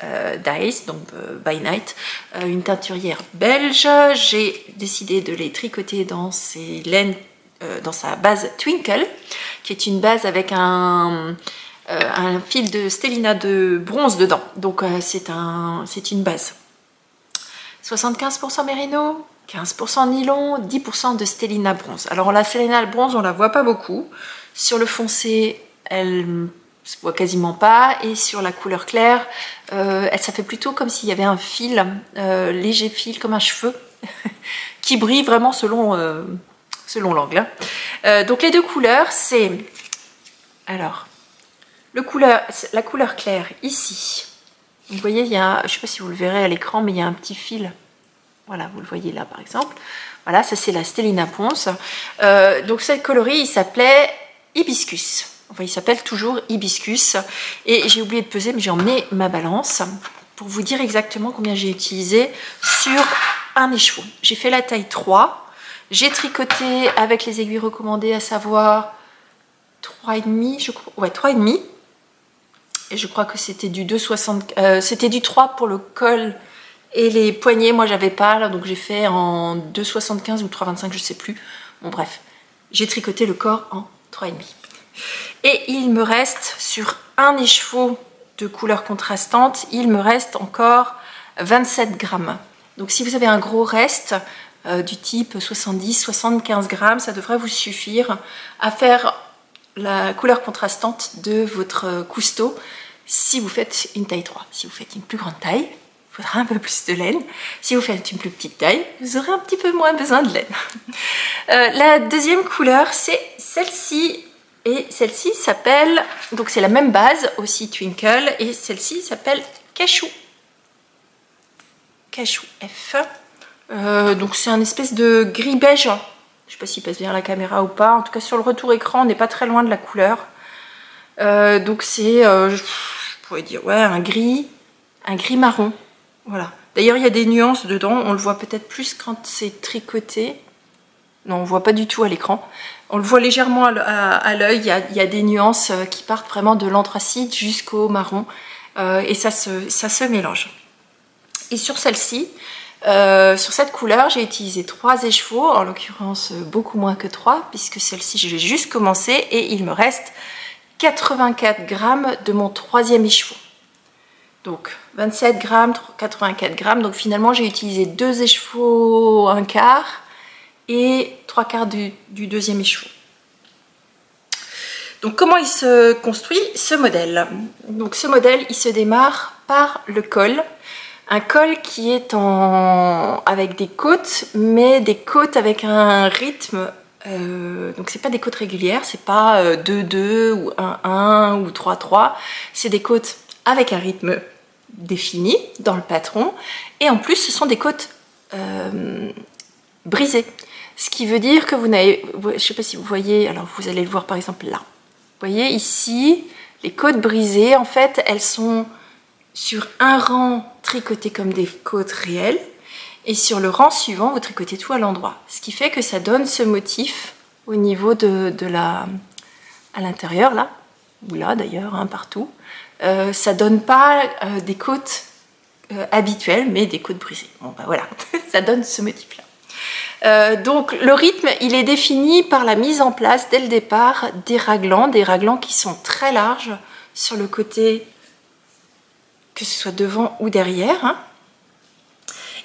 Dyes, donc By Night, une teinturière belge. J'ai décidé de les tricoter dans ces laines, dans sa base Twinkle, qui est une base avec un fil de stellina de bronze dedans. Donc c'est une base. 75% mérino, 15% nylon, 10% de stellina bronze. Alors la stellina bronze, on la voit pas beaucoup. Sur le foncé, elle se voit quasiment pas, et sur la couleur claire, ça fait plutôt comme s'il y avait un fil, léger fil, comme un cheveu, qui brille vraiment selon l'angle. Donc les deux couleurs, c'est... Alors, la couleur claire ici. Vous voyez, il y a, je ne sais pas si vous le verrez à l'écran, mais il y a un petit fil. Voilà, vous le voyez là par exemple. Voilà, ça c'est la Stellina Pons. Donc cette coloris, il s'appelait Hibiscus. Enfin, il s'appelle toujours Hibiscus. Et j'ai oublié de peser, mais j'ai emmené ma balance pour vous dire exactement combien j'ai utilisé sur un écheveau. J'ai fait la taille 3. J'ai tricoté avec les aiguilles recommandées, à savoir 3,5, je crois. Ouais, 3,5. Et je crois que c'était du 2,60. C'était du 3 pour le col et les poignets. Moi, j'avais pas, là, donc j'ai fait en 2,75 ou 3,25, je sais plus. Bon, bref, j'ai tricoté le corps en 3,5. Et il me reste sur un écheveau de couleur contrastante, il me reste encore 27 grammes. Donc, si vous avez un gros reste du type 70-75 grammes, ça devrait vous suffire à faire la couleur contrastante de votre cousteau si vous faites une taille 3. Si vous faites une plus grande taille, il faudra un peu plus de laine. Si vous faites une plus petite taille, vous aurez un petit peu moins besoin de laine. La deuxième couleur, c'est celle-ci. Et celle-ci s'appelle, donc c'est la même base, aussi Twinkle, et celle-ci s'appelle Cachou. Cachou F. Donc c'est un espèce de gris beige. Je ne sais pas s'il passe bien à la caméra ou pas. En tout cas, sur le retour écran, on n'est pas très loin de la couleur. Donc c'est, je pourrais dire, ouais, un gris marron. Voilà. D'ailleurs, il y a des nuances dedans. On le voit peut-être plus quand c'est tricoté. Non, on ne voit pas du tout à l'écran. On le voit légèrement à l'œil. Il y a des nuances qui partent vraiment de l'anthracite jusqu'au marron. Et ça se mélange. Et sur celle-ci, sur cette couleur, j'ai utilisé 3 écheveaux, en l'occurrence beaucoup moins que 3, puisque celle-ci, j'ai juste commencé et il me reste 84 grammes de mon 3e écheveau. Donc 27 grammes, 84 grammes, donc finalement j'ai utilisé 2 écheveaux, 1/4 et 3/4 du 2e écheveau. Donc comment il se construit ce modèle? Donc ce modèle, il se démarre par le col. Un col qui est avec des côtes, mais des côtes avec un rythme. Donc c'est pas des côtes régulières, c'est pas 2-2 ou 1-1 ou 3-3. C'est des côtes avec un rythme défini dans le patron. Et en plus, ce sont des côtes brisées. Ce qui veut dire que vous n'avez... Je sais pas si vous voyez, alors vous allez le voir par exemple là. Vous voyez ici, les côtes brisées, en fait, elles sont sur un rang tricoté comme des côtes réelles. Et sur le rang suivant, vous tricotez tout à l'endroit. Ce qui fait que ça donne ce motif au niveau à l'intérieur, là, ou là d'ailleurs, hein, partout. Ça donne pas des côtes habituelles, mais des côtes brisées. Bon, bah voilà, ça donne ce motif-là. Donc le rythme, il est défini par la mise en place dès le départ des raglans qui sont très larges sur le côté, que ce soit devant ou derrière. Hein.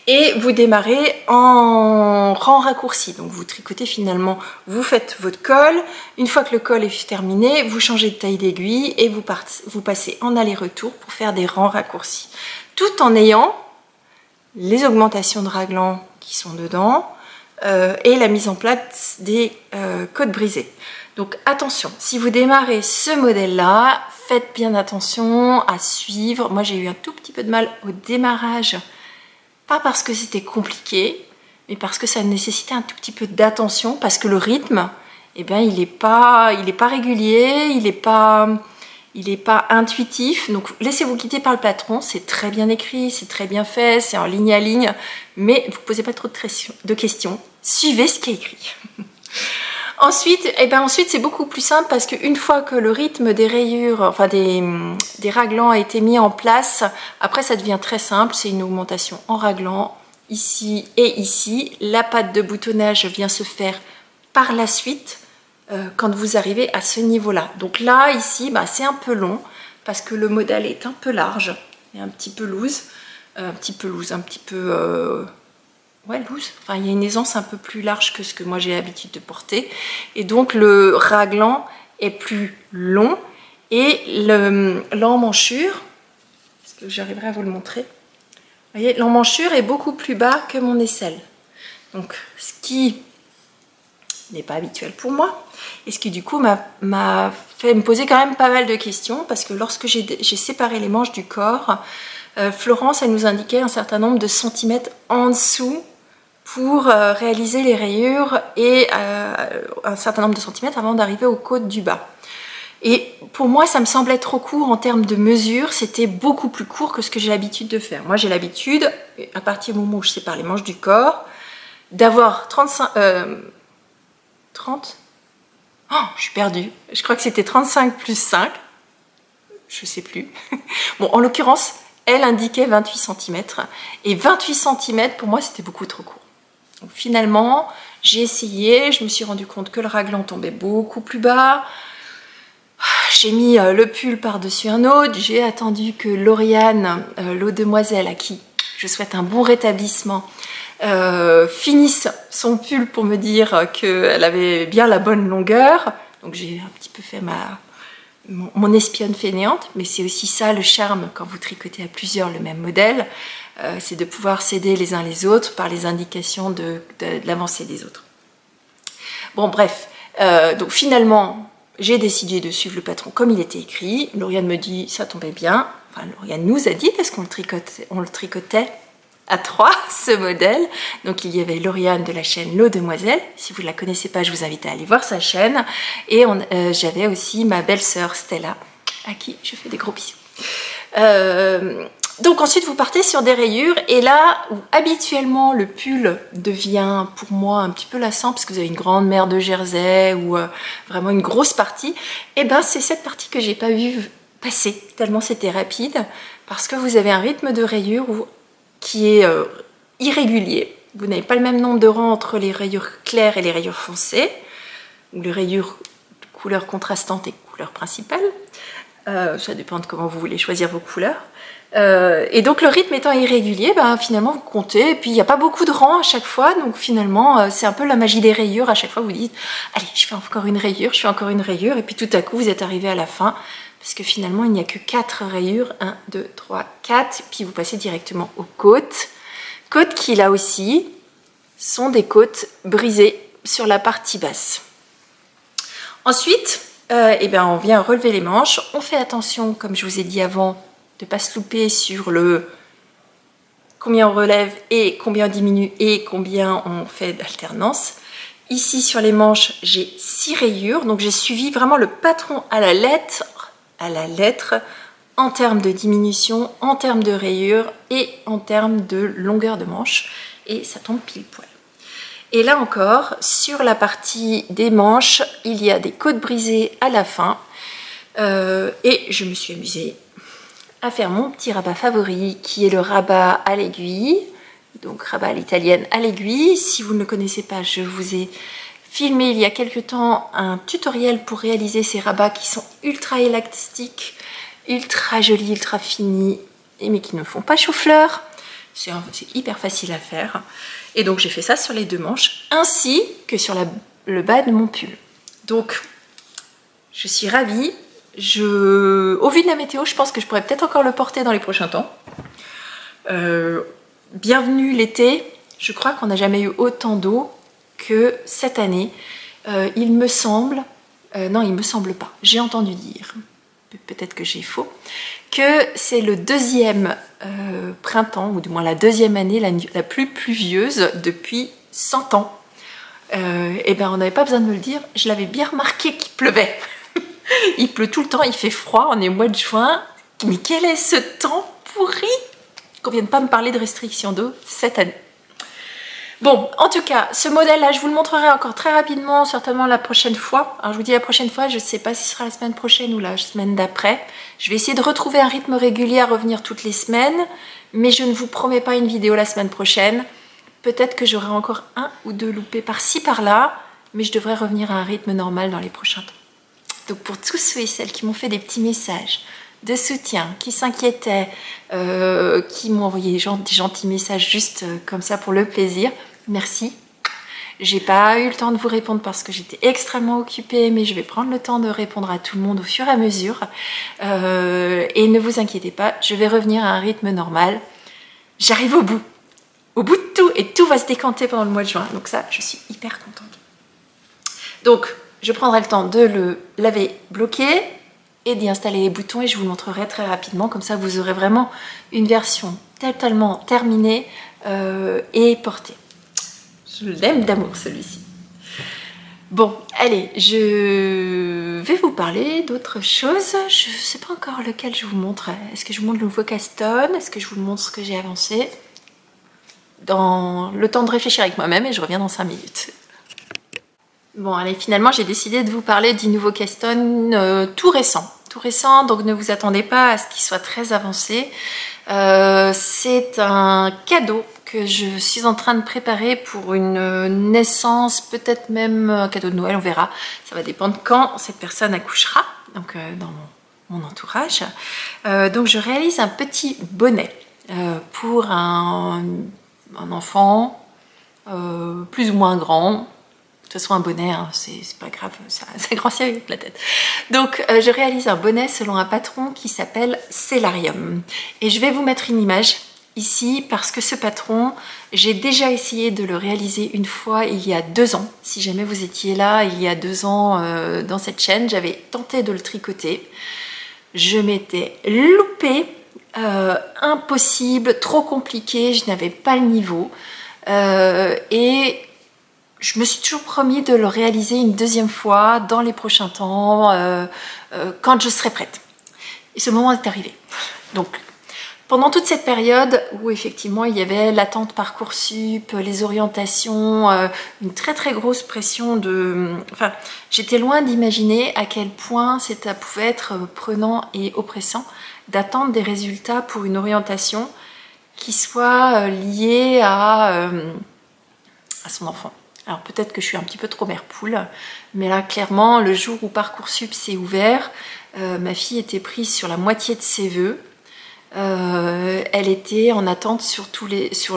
Et vous démarrez en rang raccourci. Donc vous tricotez finalement, vous faites votre col. Une fois que le col est terminé, vous changez de taille d'aiguille et vous passez en aller-retour pour faire des rangs raccourcis. Tout en ayant les augmentations de raglan qui sont dedans et la mise en place des côtes brisées. Donc attention, si vous démarrez ce modèle-là, faites bien attention à suivre. Moi j'ai eu un tout petit peu de mal au démarrage. Pas parce que c'était compliqué, mais parce que ça nécessitait un tout petit peu d'attention, parce que le rythme, eh bien, il n'est pas régulier, il n'est pas intuitif. Donc laissez-vous guider par le patron, c'est très bien écrit, c'est très bien fait, c'est en ligne à ligne, mais vous ne posez pas trop de questions. Suivez ce qui est écrit. Ensuite, c'est beaucoup plus simple parce qu'une fois que le rythme des rayures, enfin des raglans a été mis en place, après ça devient très simple, c'est une augmentation en raglan ici et ici. La patte de boutonnage vient se faire par la suite quand vous arrivez à ce niveau-là. Donc là, ici, c'est un peu long parce que le modèle est un peu large et un petit peu loose, ouais, loose. Enfin, il y a une aisance un peu plus large que ce que moi j'ai l'habitude de porter. Et donc le raglan est plus long et l'emmanchure, est-ce que j'arriverai à vous le montrer? Vous voyez, l'emmanchure est beaucoup plus bas que mon aisselle. Donc, ce qui n'est pas habituel pour moi, et ce qui du coup m'a fait me poser quand même pas mal de questions, parce que lorsque j'ai séparé les manches du corps, Florence, elle nous indiquait un certain nombre de centimètres en dessous pour réaliser les rayures, et un certain nombre de centimètres avant d'arriver aux côtes du bas. Et pour moi, ça me semblait trop court en termes de mesure, c'était beaucoup plus court que ce que j'ai l'habitude de faire. Moi, j'ai l'habitude, à partir du moment où je sépare les manches du corps, d'avoir 30, oh, je suis perdue. Je crois que c'était 35 plus 5. Je sais plus. Bon, en l'occurrence, elle indiquait 28 cm. Et 28 cm, pour moi, c'était beaucoup trop court. Donc, finalement, j'ai essayé. Je me suis rendu compte que le raglan tombait beaucoup plus bas. J'ai mis le pull par-dessus un autre. J'ai attendu que Lauriane, l'eau demoiselle, à qui je souhaite un bon rétablissement, finisse son pull pour me dire qu'elle avait bien la bonne longueur. Donc j'ai un petit peu fait mon espionne fainéante, mais c'est aussi ça le charme quand vous tricotez à plusieurs le même modèle, c'est de pouvoir s'aider les uns les autres par les indications de l'avancée des autres. Bon bref, donc finalement j'ai décidé de suivre le patron comme il était écrit. Lauriane me dit ça tombait bien, enfin Lauriane nous a dit parce qu'on le tricotait à 3 ce modèle. Donc il y avait Lauriane de la chaîne L'Eau Demoiselle, si vous ne la connaissez pas je vous invite à aller voir sa chaîne, et j'avais aussi ma belle-sœur Stella à qui je fais des gros bisous. Donc ensuite vous partez sur des rayures, et là où habituellement le pull devient pour moi un petit peu lassant parce que vous avez une grande mer de jersey ou vraiment une grosse partie, et ben c'est cette partie que j'ai pas vu passer tellement c'était rapide, parce que vous avez un rythme de rayures qui est irrégulier. Vous n'avez pas le même nombre de rangs entre les rayures claires et les rayures foncées, ou les rayures de couleurs contrastantes et couleurs principales. Ça dépend de comment vous voulez choisir vos couleurs. Et donc le rythme étant irrégulier, ben, finalement vous comptez, et puis il n'y a pas beaucoup de rangs à chaque fois, donc finalement c'est un peu la magie des rayures. À chaque fois vous dites, allez je fais encore une rayure, je fais encore une rayure, et puis tout à coup vous êtes arrivé à la fin, parce que finalement il n'y a que 4 rayures, 1, 2, 3, 4, puis vous passez directement aux côtes. Côtes qui là aussi sont des côtes brisées sur la partie basse. Ensuite, eh bien, on vient relever les manches, on fait attention, comme je vous ai dit avant, de ne pas se louper sur le combien on relève et combien on diminue et combien on fait d'alternance. Ici sur les manches, j'ai 6 rayures, donc j'ai suivi vraiment le patron à la lettre en termes de diminution, en termes de rayures et en termes de longueur de manche, et ça tombe pile poil. Et là encore, sur la partie des manches, il y a des côtes brisées à la fin, et je me suis amusée à faire mon petit rabat favori, qui est le rabat à l'aiguille, donc rabat à l'italienne à l'aiguille. Si vous ne le connaissez pas, je vous ai filmé il y a quelques temps un tutoriel pour réaliser ces rabats qui sont ultra élastiques, ultra jolis, ultra finis, mais qui ne font pas chou-fleur. C'est hyper facile à faire. Et donc j'ai fait ça sur les 2 manches, ainsi que sur le bas de mon pull. Donc je suis ravie. Au vu de la météo, je pense que je pourrais peut-être encore le porter dans les prochains temps. Bienvenue l'été. Je crois qu'on n'a jamais eu autant d'eau que cette année. Il me semble, non il me semble pas, j'ai entendu dire, peut-être que j'ai faux, que c'est le 2e printemps, ou du moins la 2e année la plus pluvieuse depuis 100 ans. Et ben on n'avait pas besoin de me le dire, je l'avais bien remarqué qu'il pleuvait. Il pleut tout le temps, il fait froid, on est au mois de juin. Mais quel est ce temps pourri qu'on vienne pas me parler de restriction d'eau cette année. Bon, en tout cas, ce modèle-là, je vous le montrerai encore très rapidement, certainement la prochaine fois. Alors, je vous dis la prochaine fois, je ne sais pas si ce sera la semaine prochaine ou la semaine d'après. Je vais essayer de retrouver un rythme régulier à revenir toutes les semaines, mais je ne vous promets pas une vidéo la semaine prochaine. Peut-être que j'aurai encore 1 ou 2 loupés par-ci, par-là, mais je devrais revenir à un rythme normal dans les prochains temps. Donc pour tous ceux et celles qui m'ont fait des petits messages de soutien, qui s'inquiétaient, qui m'ont envoyé des gentils messages juste comme ça pour le plaisir, merci. J'ai pas eu le temps de vous répondre parce que j'étais extrêmement occupée, mais je vais prendre le temps de répondre à tout le monde au fur et à mesure. Et ne vous inquiétez pas, je vais revenir à un rythme normal. J'arrive au bout. au bout de tout, et tout va se décanter pendant le mois de juin. Donc ça, je suis hyper contente. Donc, je prendrai le temps de le laver, bloquer et d'y installer les boutons et je vous le montrerai très rapidement. Comme ça, vous aurez vraiment une version totalement terminée et portée. Je l'aime d'amour, celui-ci. Bon, allez, je vais vous parler d'autre chose. Je ne sais pas encore lequel je vous montre. Est-ce que je vous montre le nouveau Caston? Est-ce que je vous montre ce que j'ai avancé? Dans le temps de réfléchir avec moi-même et je reviens dans 5 minutes. Bon, allez, finalement, j'ai décidé de vous parler du nouveau Caston tout récent. Tout récent, donc ne vous attendez pas à ce qu'il soit très avancé. C'est un cadeau que je suis en train de préparer pour une naissance, peut-être même un cadeau de Noël, on verra. Ça va dépendre quand cette personne accouchera, donc dans mon entourage. Donc je réalise un petit bonnet pour un enfant plus ou moins grand. De toute façon, un bonnet, hein, c'est pas grave, ça grossit avec la tête. Donc, je réalise un bonnet selon un patron qui s'appelle Cellarium. Et je vais vous mettre une image ici parce que ce patron, j'ai déjà essayé de le réaliser une fois il y a 2 ans. Si jamais vous étiez là il y a 2 ans dans cette chaîne, j'avais tenté de le tricoter. Je m'étais loupée, impossible, trop compliqué, je n'avais pas le niveau. Et je me suis toujours promis de le réaliser une 2e fois dans les prochains temps, quand je serai prête. Et ce moment est arrivé. Donc, pendant toute cette période où effectivement il y avait l'attente Parcoursup, les orientations, une très très grosse pression de... Enfin, j'étais loin d'imaginer à quel point ça pouvait être prenant et oppressant d'attendre des résultats pour une orientation qui soit liée à son enfant. Alors peut-être que je suis un petit peu trop mère poule, mais là clairement le jour où Parcoursup s'est ouvert, ma fille était prise sur la moitié de ses vœux. Elle était en attente sur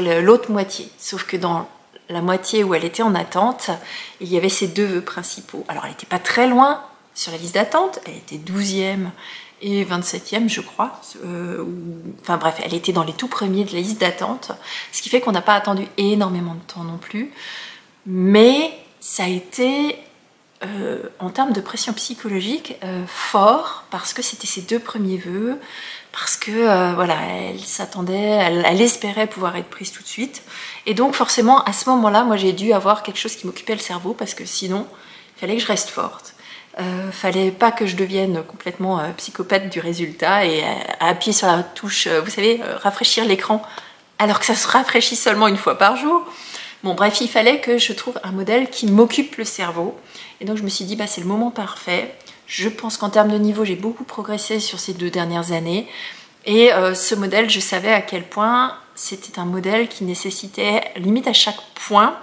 l'autre moitié, sauf que dans la moitié où elle était en attente, il y avait ses 2 vœux principaux. Alors elle n'était pas très loin sur la liste d'attente, elle était 12e et 27e je crois, enfin bref, elle était dans les tout premiers de la liste d'attente, ce qui fait qu'on n'a pas attendu énormément de temps non plus. Mais ça a été, en termes de pression psychologique, fort, parce que c'était ses 2 premiers vœux, parce que voilà, elle s'attendait, elle espérait pouvoir être prise tout de suite. Et donc forcément, à ce moment-là, moi j'ai dû avoir quelque chose qui m'occupait le cerveau, parce que sinon, il fallait que je reste forte. Fallait pas que je devienne complètement psychopathe du résultat et appuyer sur la touche, vous savez, rafraîchir l'écran, alors que ça se rafraîchit seulement 1 fois par jour. Bon bref, il fallait que je trouve un modèle qui m'occupe le cerveau. Et donc je me suis dit, bah, c'est le moment parfait. Je pense qu'en termes de niveau, j'ai beaucoup progressé sur ces 2 dernières années. Et ce modèle, je savais à quel point c'était un modèle qui nécessitait, limite à chaque point,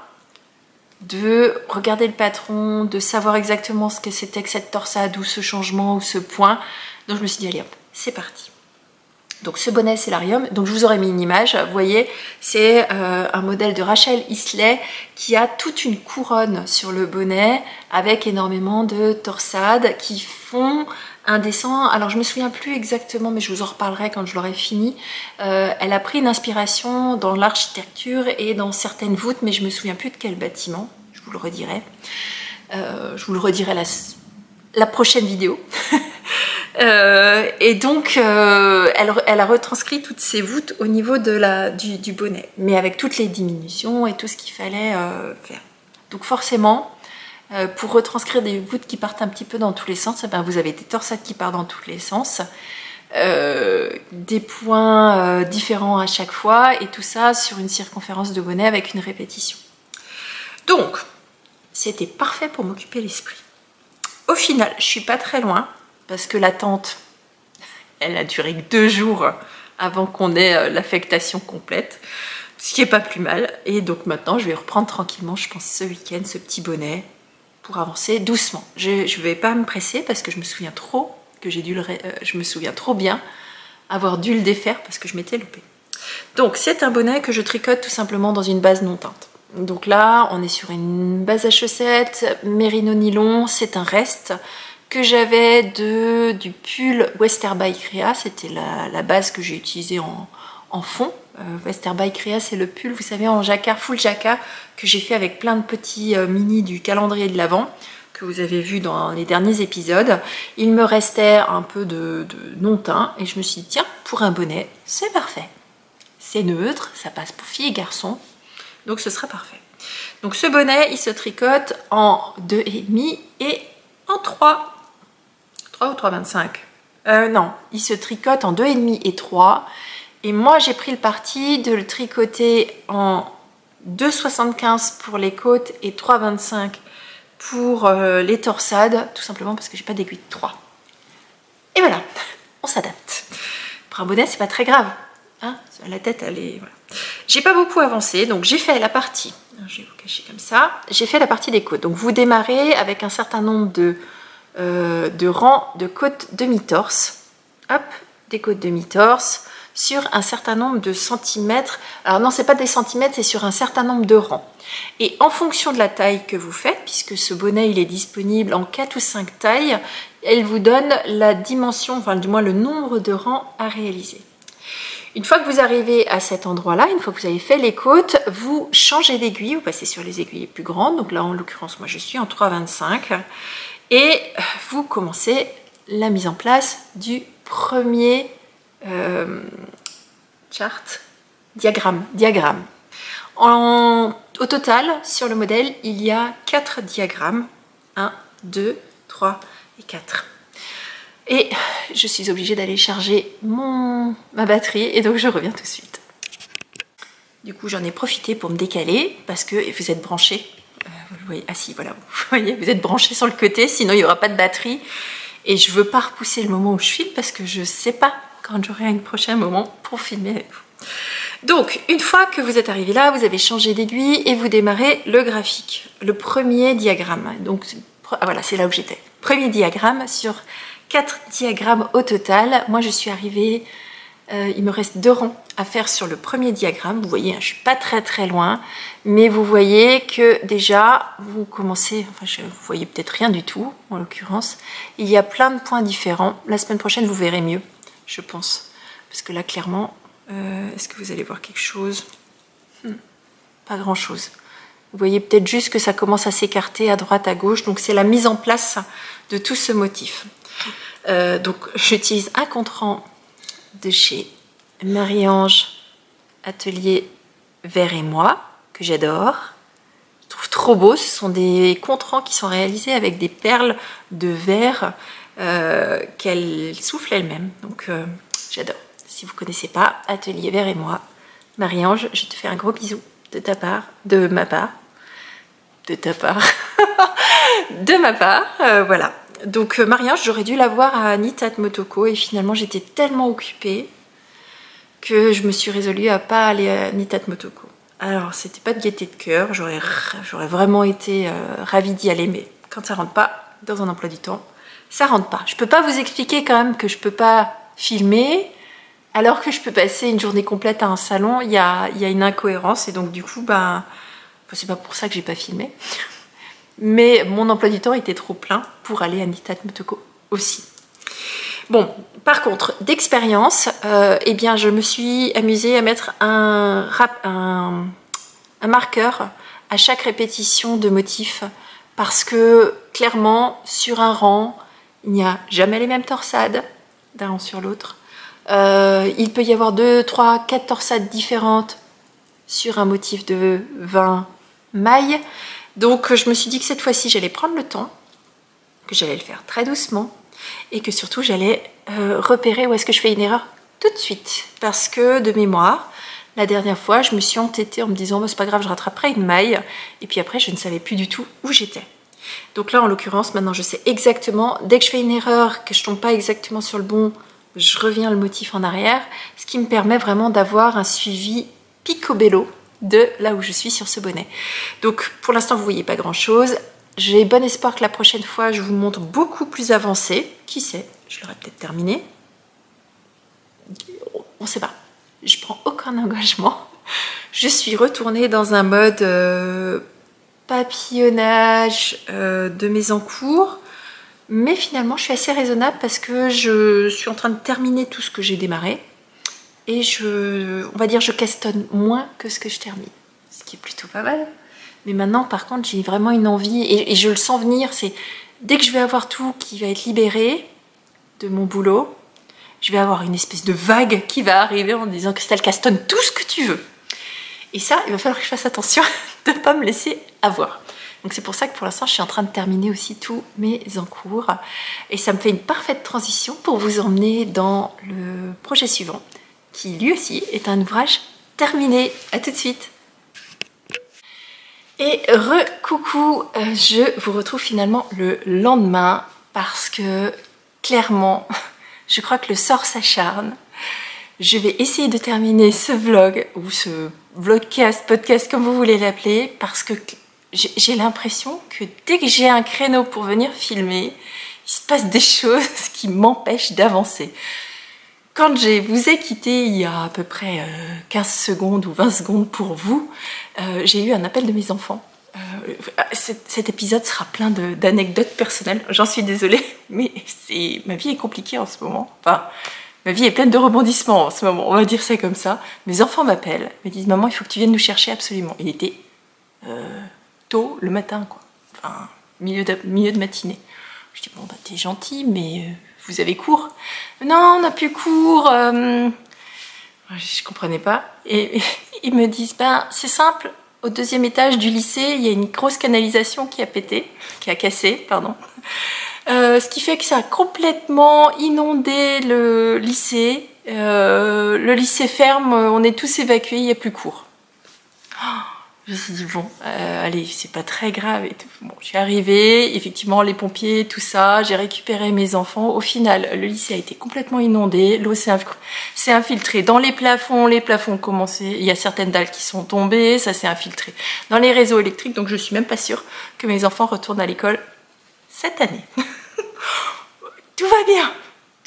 de regarder le patron, de savoir exactement ce que c'était que cette torsade ou ce changement ou ce point. Donc je me suis dit, allez hop, c'est parti. Donc ce bonnet Cellarium, donc je vous aurais mis une image, vous voyez, c'est un modèle de Rachel Isley qui a toute une couronne sur le bonnet avec énormément de torsades qui font un dessin. Alors je me souviens plus exactement, mais je vous en reparlerai quand je l'aurai fini. Elle a pris une inspiration dans l'architecture et dans certaines voûtes, mais je me souviens plus de quel bâtiment, je vous le redirai. Je vous le redirai la prochaine vidéo. Et donc elle a retranscrit toutes ces voûtes au niveau de du bonnet, mais avec toutes les diminutions et tout ce qu'il fallait faire. Donc forcément, pour retranscrire des voûtes qui partent un petit peu dans tous les sens, eh ben, vous avez des torsades qui partent dans tous les sens, des points différents à chaque fois, et tout ça sur une circonférence de bonnet avec une répétition. Donc c'était parfait pour m'occuper l'esprit. Au final, je suis pas très loin, parce que l'attente, elle a duré que 2 jours avant qu'on ait l'affectation complète, ce qui est pas plus mal. Et donc maintenant, je vais reprendre tranquillement, je pense, ce week-end, ce petit bonnet, pour avancer doucement. Je vais pas me presser, parce que je me souviens trop que je me souviens trop bien avoir dû le défaire, parce que je m'étais loupée. Donc c'est un bonnet que je tricote tout simplement dans une base non teinte. Donc là, on est sur une base à chaussettes, mérino nylon, c'est un reste que j'avais du pull Wester by Crea, c'était la base que j'ai utilisée en fond. Western by Crea, c'est le pull, vous savez, en jacquard, full jacquard, que j'ai fait avec plein de petits mini du calendrier de l'Avent, que vous avez vu dans les derniers épisodes. Il me restait un peu de non-teint, et je me suis dit, tiens, pour un bonnet, c'est parfait. C'est neutre, ça passe pour filles et garçons, donc ce sera parfait. Donc ce bonnet, il se tricote en 2,5 et en 3. 3 ou 3,25 non, il se tricote en 2,5 et 3. Et moi, j'ai pris le parti de le tricoter en 2,75 pour les côtes et 3,25 pour les torsades, tout simplement parce que j'ai pas d'aiguille de 3. Et voilà, on s'adapte. Pour un bonnet, c'est pas très grave. Hein, la tête, elle est... Voilà. J'ai pas beaucoup avancé, donc j'ai fait la partie... Je vais vous cacher comme ça. J'ai fait la partie des côtes. Donc vous démarrez avec un certain nombre de rangs de côtes demi-torse. Hop, des côtes demi-torse sur un certain nombre de centimètres. Alors non, c'est pas des centimètres, c'est sur un certain nombre de rangs. Et en fonction de la taille que vous faites, puisque ce bonnet il est disponible en 4 ou 5 tailles, elle vous donne la dimension, enfin du moins le nombre de rangs à réaliser. Une fois que vous arrivez à cet endroit-là, une fois que vous avez fait les côtes, vous changez d'aiguille, vous passez sur les aiguilles plus grandes. Donc là, en l'occurrence, moi, je suis en 3,25. Et vous commencez la mise en place du premier diagramme. Au total, sur le modèle, il y a 4 diagrammes. 1, 2, 3 et 4. Et je suis obligée d'aller charger ma batterie et donc je reviens tout de suite. Du coup, j'en ai profité pour me décaler parce que vous êtes branchés. Vous voyez, ah si, voilà, vous voyez, vous êtes branchés sur le côté, sinon il n'y aura pas de batterie. Et je ne veux pas repousser le moment où je filme parce que je ne sais pas quand j'aurai un prochain moment pour filmer avec vous. Donc, une fois que vous êtes arrivé là, vous avez changé d'aiguille et vous démarrez le graphique, le premier diagramme. Donc, voilà, c'est là où j'étais. Premier diagramme sur 4 diagrammes au total. Moi, je suis arrivée, il me reste 2 rangs à faire sur le premier diagramme. Vous voyez, je ne suis pas très loin, mais vous voyez que déjà, vous commencez, enfin, vous voyez peut-être rien du tout, en l'occurrence. Il y a plein de points différents. La semaine prochaine, vous verrez mieux, je pense. Parce que là, clairement, est-ce que vous allez voir quelque chose? Pas grand-chose. Vous voyez peut-être juste que ça commence à s'écarter à droite, à gauche. Donc, c'est la mise en place de tout ce motif. Donc j'utilise un contre-rang de chez Marie-Ange Atelier Vert et Moi, que j'adore. Je trouve trop beau, ce sont des contre-rangs qui sont réalisés avec des perles de verre qu'elle souffle elle-même. Donc j'adore. Si vous ne connaissez pas, Atelier Vert et Moi, Marie-Ange, je te fais un gros bisou de ta part, de ma part, de ta part, de ma part, voilà. Donc Marie-Ange, j'aurais dû la voir à Nitat Motoko et finalement j'étais tellement occupée que je me suis résolue à pas aller à Nitat Motoko. Alors c'était pas de gaieté de cœur, j'aurais vraiment été ravie d'y aller, mais quand ça rentre pas dans un emploi du temps, ça rentre pas. Je peux pas vous expliquer quand même que je peux pas filmer alors que je peux passer une journée complète à un salon. Il y a une incohérence et donc du coup, ben, c'est pas pour ça que j'ai pas filmé. Mais mon emploi du temps était trop plein pour aller à Nitat Motoko aussi. Bon, par contre, d'expérience, eh bien, je me suis amusée à mettre un marqueur à chaque répétition de motif parce que, clairement, sur un rang, il n'y a jamais les mêmes torsades d'un rang sur l'autre. Il peut y avoir 2, 3, 4 torsades différentes sur un motif de 20 mailles. Donc je me suis dit que cette fois-ci j'allais prendre le temps, que j'allais le faire très doucement et que surtout j'allais repérer où est-ce que je fais une erreur tout de suite. Parce que de mémoire, la dernière fois je me suis entêtée en me disant c'est pas grave, je rattraperai une maille et puis après je ne savais plus du tout où j'étais. Donc là en l'occurrence maintenant je sais exactement, dès que je fais une erreur, que je tombe pas exactement sur le bon, je reviens le motif en arrière, ce qui me permet vraiment d'avoir un suivi picobello de là où je suis sur ce bonnet. Donc pour l'instant vous voyez pas grand chose. J'ai bon espoir que la prochaine fois je vous montre beaucoup plus avancé. Qui sait, je l'aurai peut-être terminé. On sait pas. Je prends aucun engagement. Je suis retournée dans un mode papillonnage de mes encours. Mais finalement je suis assez raisonnable parce que je suis en train de terminer tout ce que j'ai démarré. et on va dire je castonne moins que ce que je termine, ce qui est plutôt pas mal. Mais maintenant par contre j'ai vraiment une envie et je le sens venir, c'est dès que je vais avoir tout qui va être libéré de mon boulot, je vais avoir une espèce de vague qui va arriver en me disant Christelle, castonne tout ce que tu veux. Et ça, il va falloir que je fasse attention de ne pas me laisser avoir. Donc c'est pour ça que pour l'instant, je suis en train de terminer aussi tous mes encours. Et ça me fait une parfaite transition pour vous emmener dans le projet suivant, qui lui aussi est un ouvrage terminé. À tout de suite. Et re-coucou, je vous retrouve finalement le lendemain parce que clairement, je crois que le sort s'acharne. Je vais essayer de terminer ce vlog, ou ce vlogcast, podcast, comme vous voulez l'appeler, parce que j'ai l'impression que dès que j'ai un créneau pour venir filmer, il se passe des choses qui m'empêchent d'avancer. Quand je vous ai quitté il y a à peu près 15 secondes ou 20 secondes pour vous, j'ai eu un appel de mes enfants. Cet épisode sera plein d'anecdotes personnelles, j'en suis désolée, mais ma vie est compliquée en ce moment. Enfin, ma vie est pleine de rebondissements en ce moment, on va dire ça comme ça. Mes enfants m'appellent, me disent « Maman, il faut que tu viennes nous chercher absolument ». Il était tôt le matin, quoi. Enfin, milieu de matinée. Je dis « Bon, bah t'es gentil, mais vous avez cours ?»« Non, on n'a plus cours. » Je comprenais pas. Et ils me disent « Ben, c'est simple, au deuxième étage du lycée, il y a une grosse canalisation qui a pété, qui a cassé, pardon. Ce qui fait que ça a complètement inondé le lycée. Le lycée ferme, on est tous évacués, il n'y a plus cours. Oh, je me suis dit, bon, allez, c'est pas très grave et tout. Bon, je suis arrivée, effectivement, les pompiers, tout ça, j'ai récupéré mes enfants. Au final, le lycée a été complètement inondé, l'eau s'est infiltrée dans les plafonds ont commencé, il y a certaines dalles qui sont tombées, ça s'est infiltré dans les réseaux électriques, donc je suis même pas sûre que mes enfants retournent à l'école cette année. Tout va bien.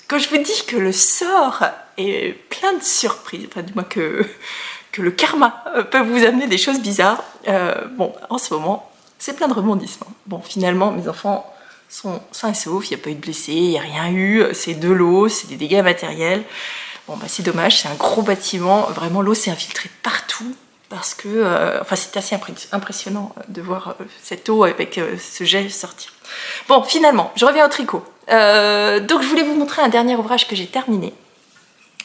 Quand je vous dis que le sort est plein de surprises, enfin du moins que le karma peut vous amener des choses bizarres, bon, en ce moment, c'est plein de rebondissements. Bon, finalement, mes enfants sont sains et saufs, il n'y a pas eu de blessés, il n'y a rien eu, c'est de l'eau, c'est des dégâts matériels. Bon, bah c'est dommage, c'est un gros bâtiment, vraiment l'eau s'est infiltrée partout, parce que, enfin c'est assez impressionnant de voir cette eau avec ce gel sortir. Bon, finalement, je reviens au tricot. Donc je voulais vous montrer un dernier ouvrage que j'ai terminé,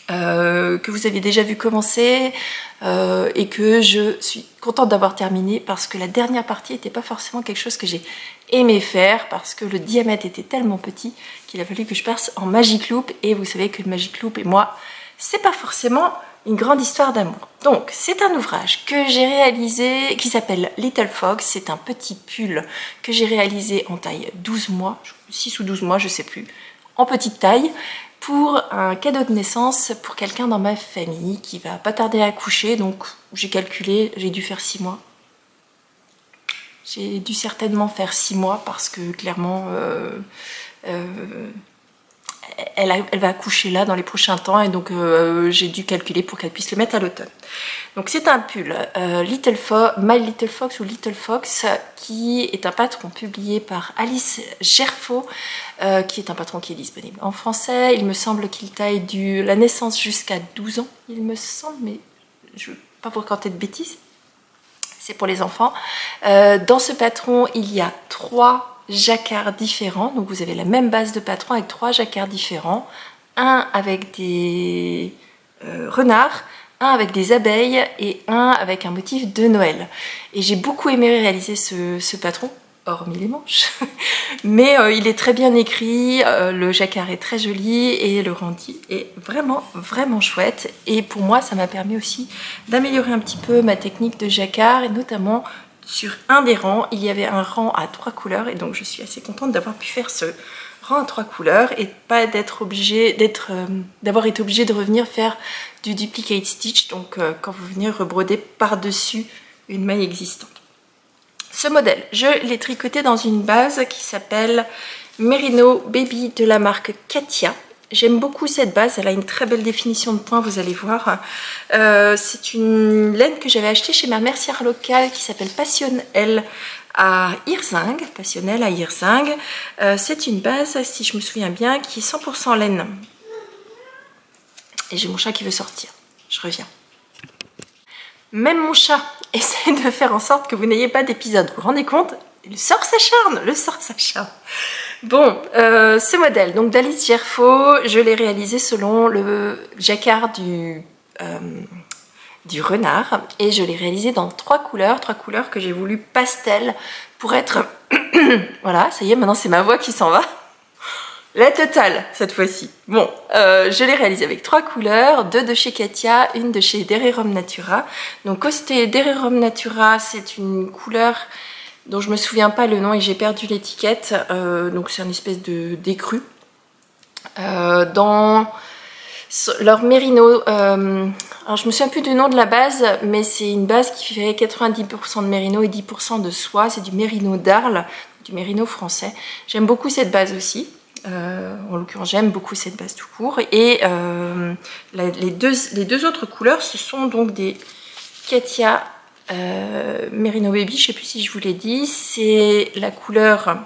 que vous avez déjà vu commencer et que je suis contente d'avoir terminé parce que la dernière partie n'était pas forcément quelque chose que j'ai aimé faire parce que le diamètre était tellement petit qu'il a fallu que je passe en Magic Loop et vous savez que le Magic Loop et moi, c'est pas forcément une grande histoire d'amour. Donc c'est un ouvrage que j'ai réalisé qui s'appelle Little Fox, c'est un petit pull que j'ai réalisé en taille 12 mois, 6 ou 12 mois, je sais plus, en petite taille, pour un cadeau de naissance pour quelqu'un dans ma famille qui va pas tarder à accoucher, donc j'ai calculé, j'ai dû faire 6 mois. J'ai dû certainement faire 6 mois parce que clairement elle va accoucher là dans les prochains temps et donc j'ai dû calculer pour qu'elle puisse le mettre à l'automne. Donc c'est un pull My Little Fox ou Little Fox qui est un patron publié par Alice Gerfaux qui est un patron qui est disponible en français. Il me semble qu'il taille la naissance jusqu'à 12 ans, il me semble, mais je ne veux pas vous raconter de bêtises. C'est pour les enfants. Dans ce patron, il y a 3 jacquards différents, donc vous avez la même base de patron avec 3 jacquards différents, un avec des renards, un avec des abeilles et un avec un motif de Noël. Et j'ai beaucoup aimé réaliser ce patron, hormis les manches, mais il est très bien écrit, le jacquard est très joli et le rendu est vraiment vraiment chouette. Et pour moi, ça m'a permis aussi d'améliorer un petit peu ma technique de jacquard et notamment sur un des rangs, il y avait un rang à 3 couleurs et donc je suis assez contente d'avoir pu faire ce rang à 3 couleurs et pas d'avoir été obligée de revenir faire du duplicate stitch, donc quand vous venez rebroder par-dessus une maille existante. Ce modèle, je l'ai tricoté dans une base qui s'appelle Merino Baby de la marque Katia. J'aime beaucoup cette base, elle a une très belle définition de points, vous allez voir. C'est une laine que j'avais achetée chez ma mercière locale qui s'appelle Passionnelle à Hirzingue. Passionnelle à Hirzingue. C'est une base, si je me souviens bien, qui est 100% laine. Et j'ai mon chat qui veut sortir. je reviens. Même mon chat essaie de faire en sorte que vous n'ayez pas d'épisode. Vous vous rendez compte? Le sort s'acharne, le sort s'acharne. Bon, ce modèle, donc d'Alice Gerfaut, je l'ai réalisé selon le jacquard du renard. Et je l'ai réalisé dans trois couleurs que j'ai voulu pastel pour être... Voilà, ça y est, maintenant c'est ma voix qui s'en va. La totale, cette fois-ci. Bon, je l'ai réalisé avec 3 couleurs, 2 de chez Katia, une de chez Dererum Natura. Donc, côté Dererum Natura, c'est une couleur dont je me souviens pas le nom et j'ai perdu l'étiquette. Donc, c'est une espèce de d'écru. Dans leur mérino, alors je me souviens plus du nom de la base, mais c'est une base qui fait 90% de mérino et 10% de soie. C'est du mérino d'Arles, du mérino français. J'aime beaucoup cette base aussi. En l'occurrence, j'aime beaucoup cette base tout court. Et les deux autres couleurs, ce sont donc des Katia Merino Baby, je ne sais plus si je vous l'ai dit. C'est la couleur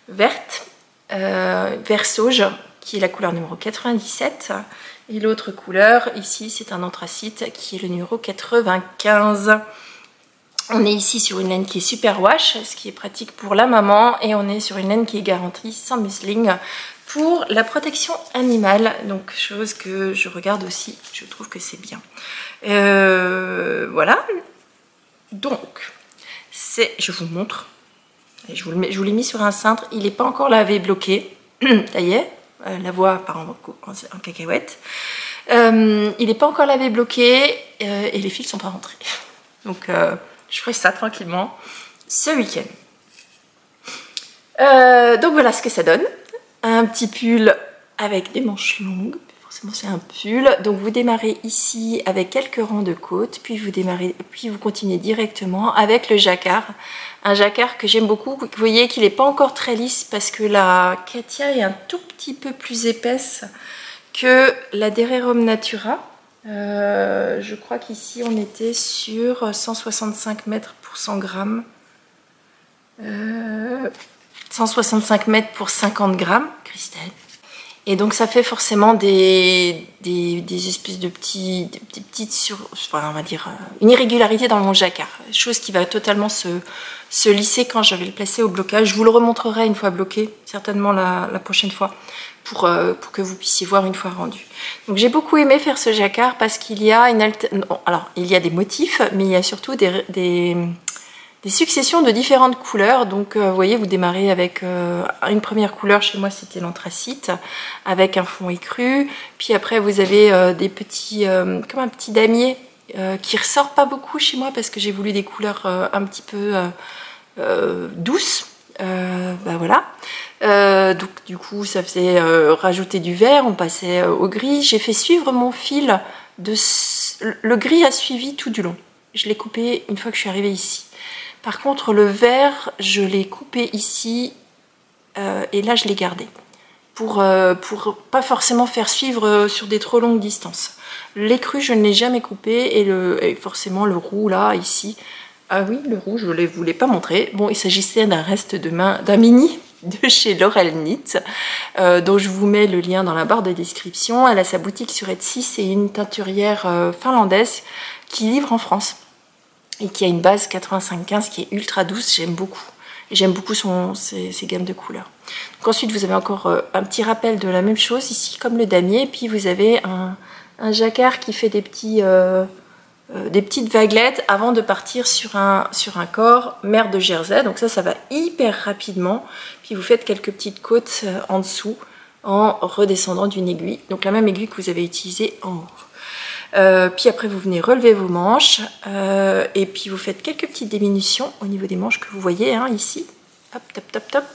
verte, vert sauge, qui est la couleur numéro 97. Et l'autre couleur, ici, c'est un anthracite, qui est le numéro 95. On est ici sur une laine qui est super wash, ce qui est pratique pour la maman, et on est sur une laine qui est garantie sans musling pour la protection animale, donc chose que je regarde aussi, je trouve que c'est bien. Voilà, donc je vous montre, je vous l'ai mis sur un cintre, il n'est pas encore lavé, bloqué, ça y est, la voix part en cacahuète. Il n'est pas encore lavé, bloqué, et les fils ne sont pas rentrés, donc... je ferai ça tranquillement ce week-end. Donc voilà ce que ça donne. Un petit pull avec des manches longues. Forcément c'est un pull. Donc vous démarrez ici avec quelques rangs de côtes. Puis vous continuez directement avec le jacquard. Un jacquard que j'aime beaucoup. Vous voyez qu'il n'est pas encore très lisse parce que la Katia est un tout petit peu plus épaisse que la Dererum Natura. Je crois qu'ici on était sur 165 mètres pour 100 grammes. 165 mètres pour 50 grammes, Christelle. Et donc ça fait forcément des espèces de petites enfin, on va dire une irrégularité dans mon jacquard. Chose qui va totalement se lisser quand je vais le placer au blocage. Je vous le remontrerai une fois bloqué, certainement la prochaine fois, pour que vous puissiez voir une fois rendu. Donc j'ai beaucoup aimé faire ce jacquard parce qu'il y a alors il y a des motifs, mais il y a surtout des successions de différentes couleurs. Donc vous voyez, vous démarrez avec une première couleur, chez moi c'était l'anthracite, avec un fond écru. Puis après vous avez des petits, comme un petit damier qui ressort pas beaucoup chez moi parce que j'ai voulu des couleurs un petit peu douces. Bah voilà. Donc du coup ça faisait rajouter du vert, on passait au gris. J'ai fait suivre mon fil, le gris a suivi tout du long. Je l'ai coupé une fois que je suis arrivée ici. Par contre le vert je l'ai coupé ici et là je l'ai gardé pour pas forcément faire suivre sur des trop longues distances. L'écru je ne l'ai jamais coupé et forcément le roux là ici. Ah oui, le roux, je ne vous l'ai pas montré. Bon, il s'agissait d'un reste de main, d'un mini de chez Laurel Knit, dont je vous mets le lien dans la barre de description. Elle a sa boutique sur Etsy, c'est une teinturière finlandaise qui livre en France et qui a une base 85-15 qui est ultra douce, j'aime beaucoup. Et j'aime beaucoup ses gammes de couleurs. Donc ensuite, vous avez encore un petit rappel de la même chose ici, comme le damier, et puis vous avez un jacquard qui fait des petites vaguelettes avant de partir sur un corps mer de Jersey. Donc ça va hyper rapidement. Puis vous faites quelques petites côtes en dessous en redescendant d'une aiguille. Donc la même aiguille que vous avez utilisée en haut. Puis après vous venez relever vos manches et puis vous faites quelques petites diminutions au niveau des manches que vous voyez hein, ici. Hop, top, top, top.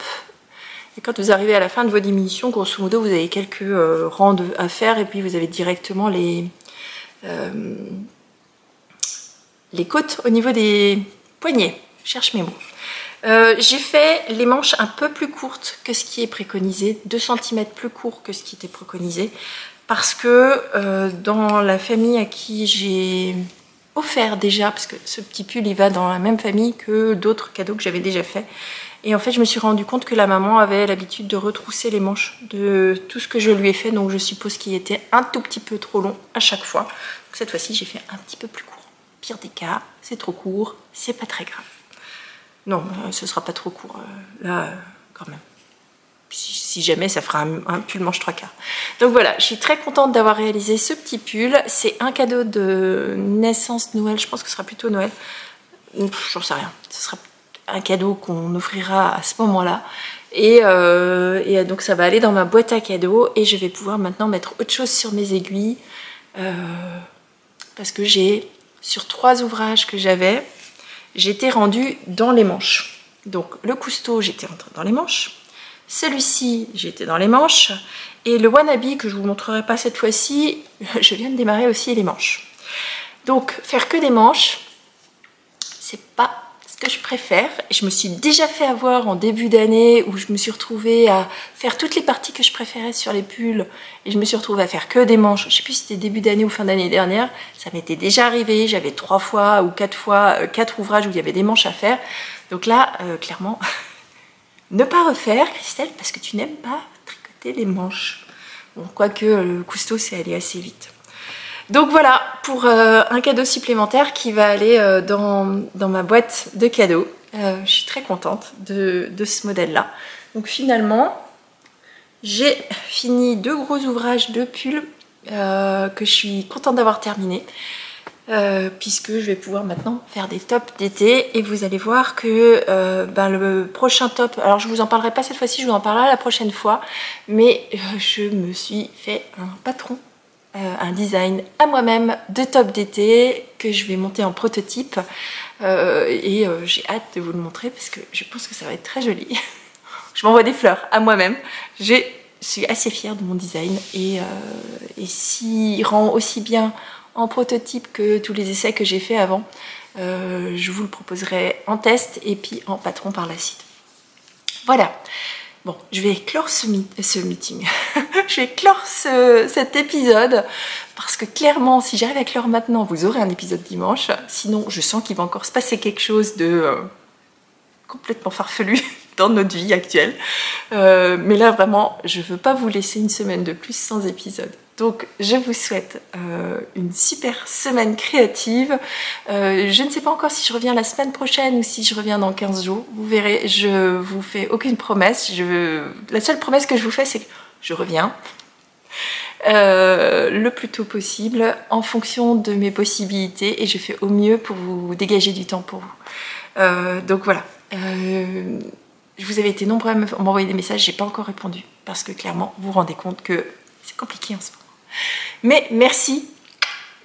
Et quand vous arrivez à la fin de vos diminutions, grosso modo, vous avez quelques rangs à faire et puis vous avez directement les côtes au niveau des poignets. Je cherche mes mots. J'ai fait les manches un peu plus courtes que ce qui est préconisé, 2 cm plus court que ce qui était préconisé, parce que dans la famille à qui j'ai offert déjà, parce que ce petit pull il va dans la même famille que d'autres cadeaux que j'avais déjà fait, et en fait je me suis rendu compte que la maman avait l'habitude de retrousser les manches de tout ce que je lui ai fait, donc je suppose qu'il était un tout petit peu trop long à chaque fois. Donc cette fois-ci, j'ai fait un petit peu plus court. Pire des cas, c'est trop court, c'est pas très grave. Non, ce sera pas trop court, là, quand même. Si jamais, ça fera un pull manche 3/4. Donc voilà, je suis très contente d'avoir réalisé ce petit pull. C'est un cadeau de naissance Noël, je pense que ce sera plutôt Noël. J'en sais rien, ce sera un cadeau qu'on offrira à ce moment-là. Et donc ça va aller dans ma boîte à cadeaux et je vais pouvoir maintenant mettre autre chose sur mes aiguilles. Parce que sur 3 ouvrages que j'avais, j'étais rendue dans les manches. Donc le Cousteau, j'étais rentrée dans les manches. Celui-ci, j'étais dans les manches. Et le Wannabe, que je vous montrerai pas cette fois-ci, je viens de démarrer aussi les manches. Donc, faire que des manches, c'est pas ce que je préfère. Je me suis déjà fait avoir en début d'année où je me suis retrouvée à faire toutes les parties que je préférais sur les pulls. Et je me suis retrouvée à faire que des manches. Je sais plus si c'était début d'année ou fin d'année dernière. Ça m'était déjà arrivé. J'avais 3 fois ou 4 fois 4 ouvrages où il y avait des manches à faire. Donc là, clairement... Ne pas refaire, Christelle, parce que tu n'aimes pas tricoter les manches. Bon, quoique le Cousteau, c'est allé assez vite. Donc voilà, pour un cadeau supplémentaire qui va aller dans ma boîte de cadeaux. Je suis très contente de ce modèle-là. Donc finalement, j'ai fini 2 gros ouvrages de pulls que je suis contente d'avoir terminé. Puisque je vais pouvoir maintenant faire des tops d'été et vous allez voir que le prochain top, alors je vous en parlerai pas cette fois-ci, je vous en parlerai la prochaine fois, mais je me suis fait un patron, un design à moi-même de top d'été que je vais monter en prototype et j'ai hâte de vous le montrer parce que je pense que ça va être très joli. Je m'envoie des fleurs à moi-même. Je suis assez fière de mon design et s'il rend aussi bien en prototype que tous les essais que j'ai fait avant, je vous le proposerai en test et puis en patron par la suite. Voilà, bon, je vais clore ce meeting, je vais clore cet épisode, parce que clairement, si j'arrive à clore maintenant, vous aurez un épisode dimanche, sinon je sens qu'il va encore se passer quelque chose de complètement farfelu dans notre vie actuelle. Mais là, vraiment, je ne veux pas vous laisser une semaine de plus sans épisode. Donc, je vous souhaite une super semaine créative. Je ne sais pas encore si je reviens la semaine prochaine ou si je reviens dans 15 jours. Vous verrez, je vous fais aucune promesse. La seule promesse que je vous fais, c'est que je reviens le plus tôt possible en fonction de mes possibilités et je fais au mieux pour vous dégager du temps pour vous. Donc voilà. Vous avez été nombreux à m'envoyer des messages, j'ai pas encore répondu parce que clairement vous vous rendez compte que c'est compliqué en ce moment. Mais merci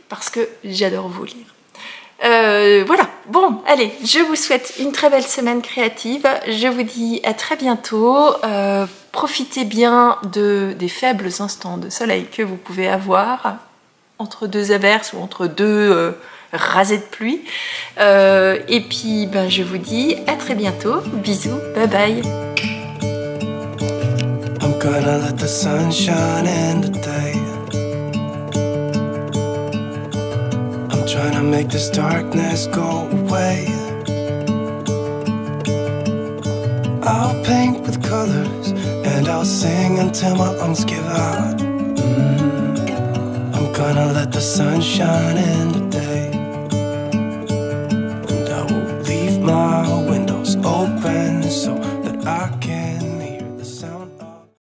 parce que j'adore vous lire. Voilà, bon, allez, je vous souhaite une très belle semaine créative. Je vous dis à très bientôt. Profitez bien des faibles instants de soleil que vous pouvez avoir entre 2 averses ou entre 2 rasées de pluie. Et puis, je vous dis à très bientôt. Bisous, bye bye. I'm gonna let the sun shine in today. I'm trying to make this darkness go away. I'll paint with colors and I'll sing until my lungs give out. I'm gonna let the sun shine in today.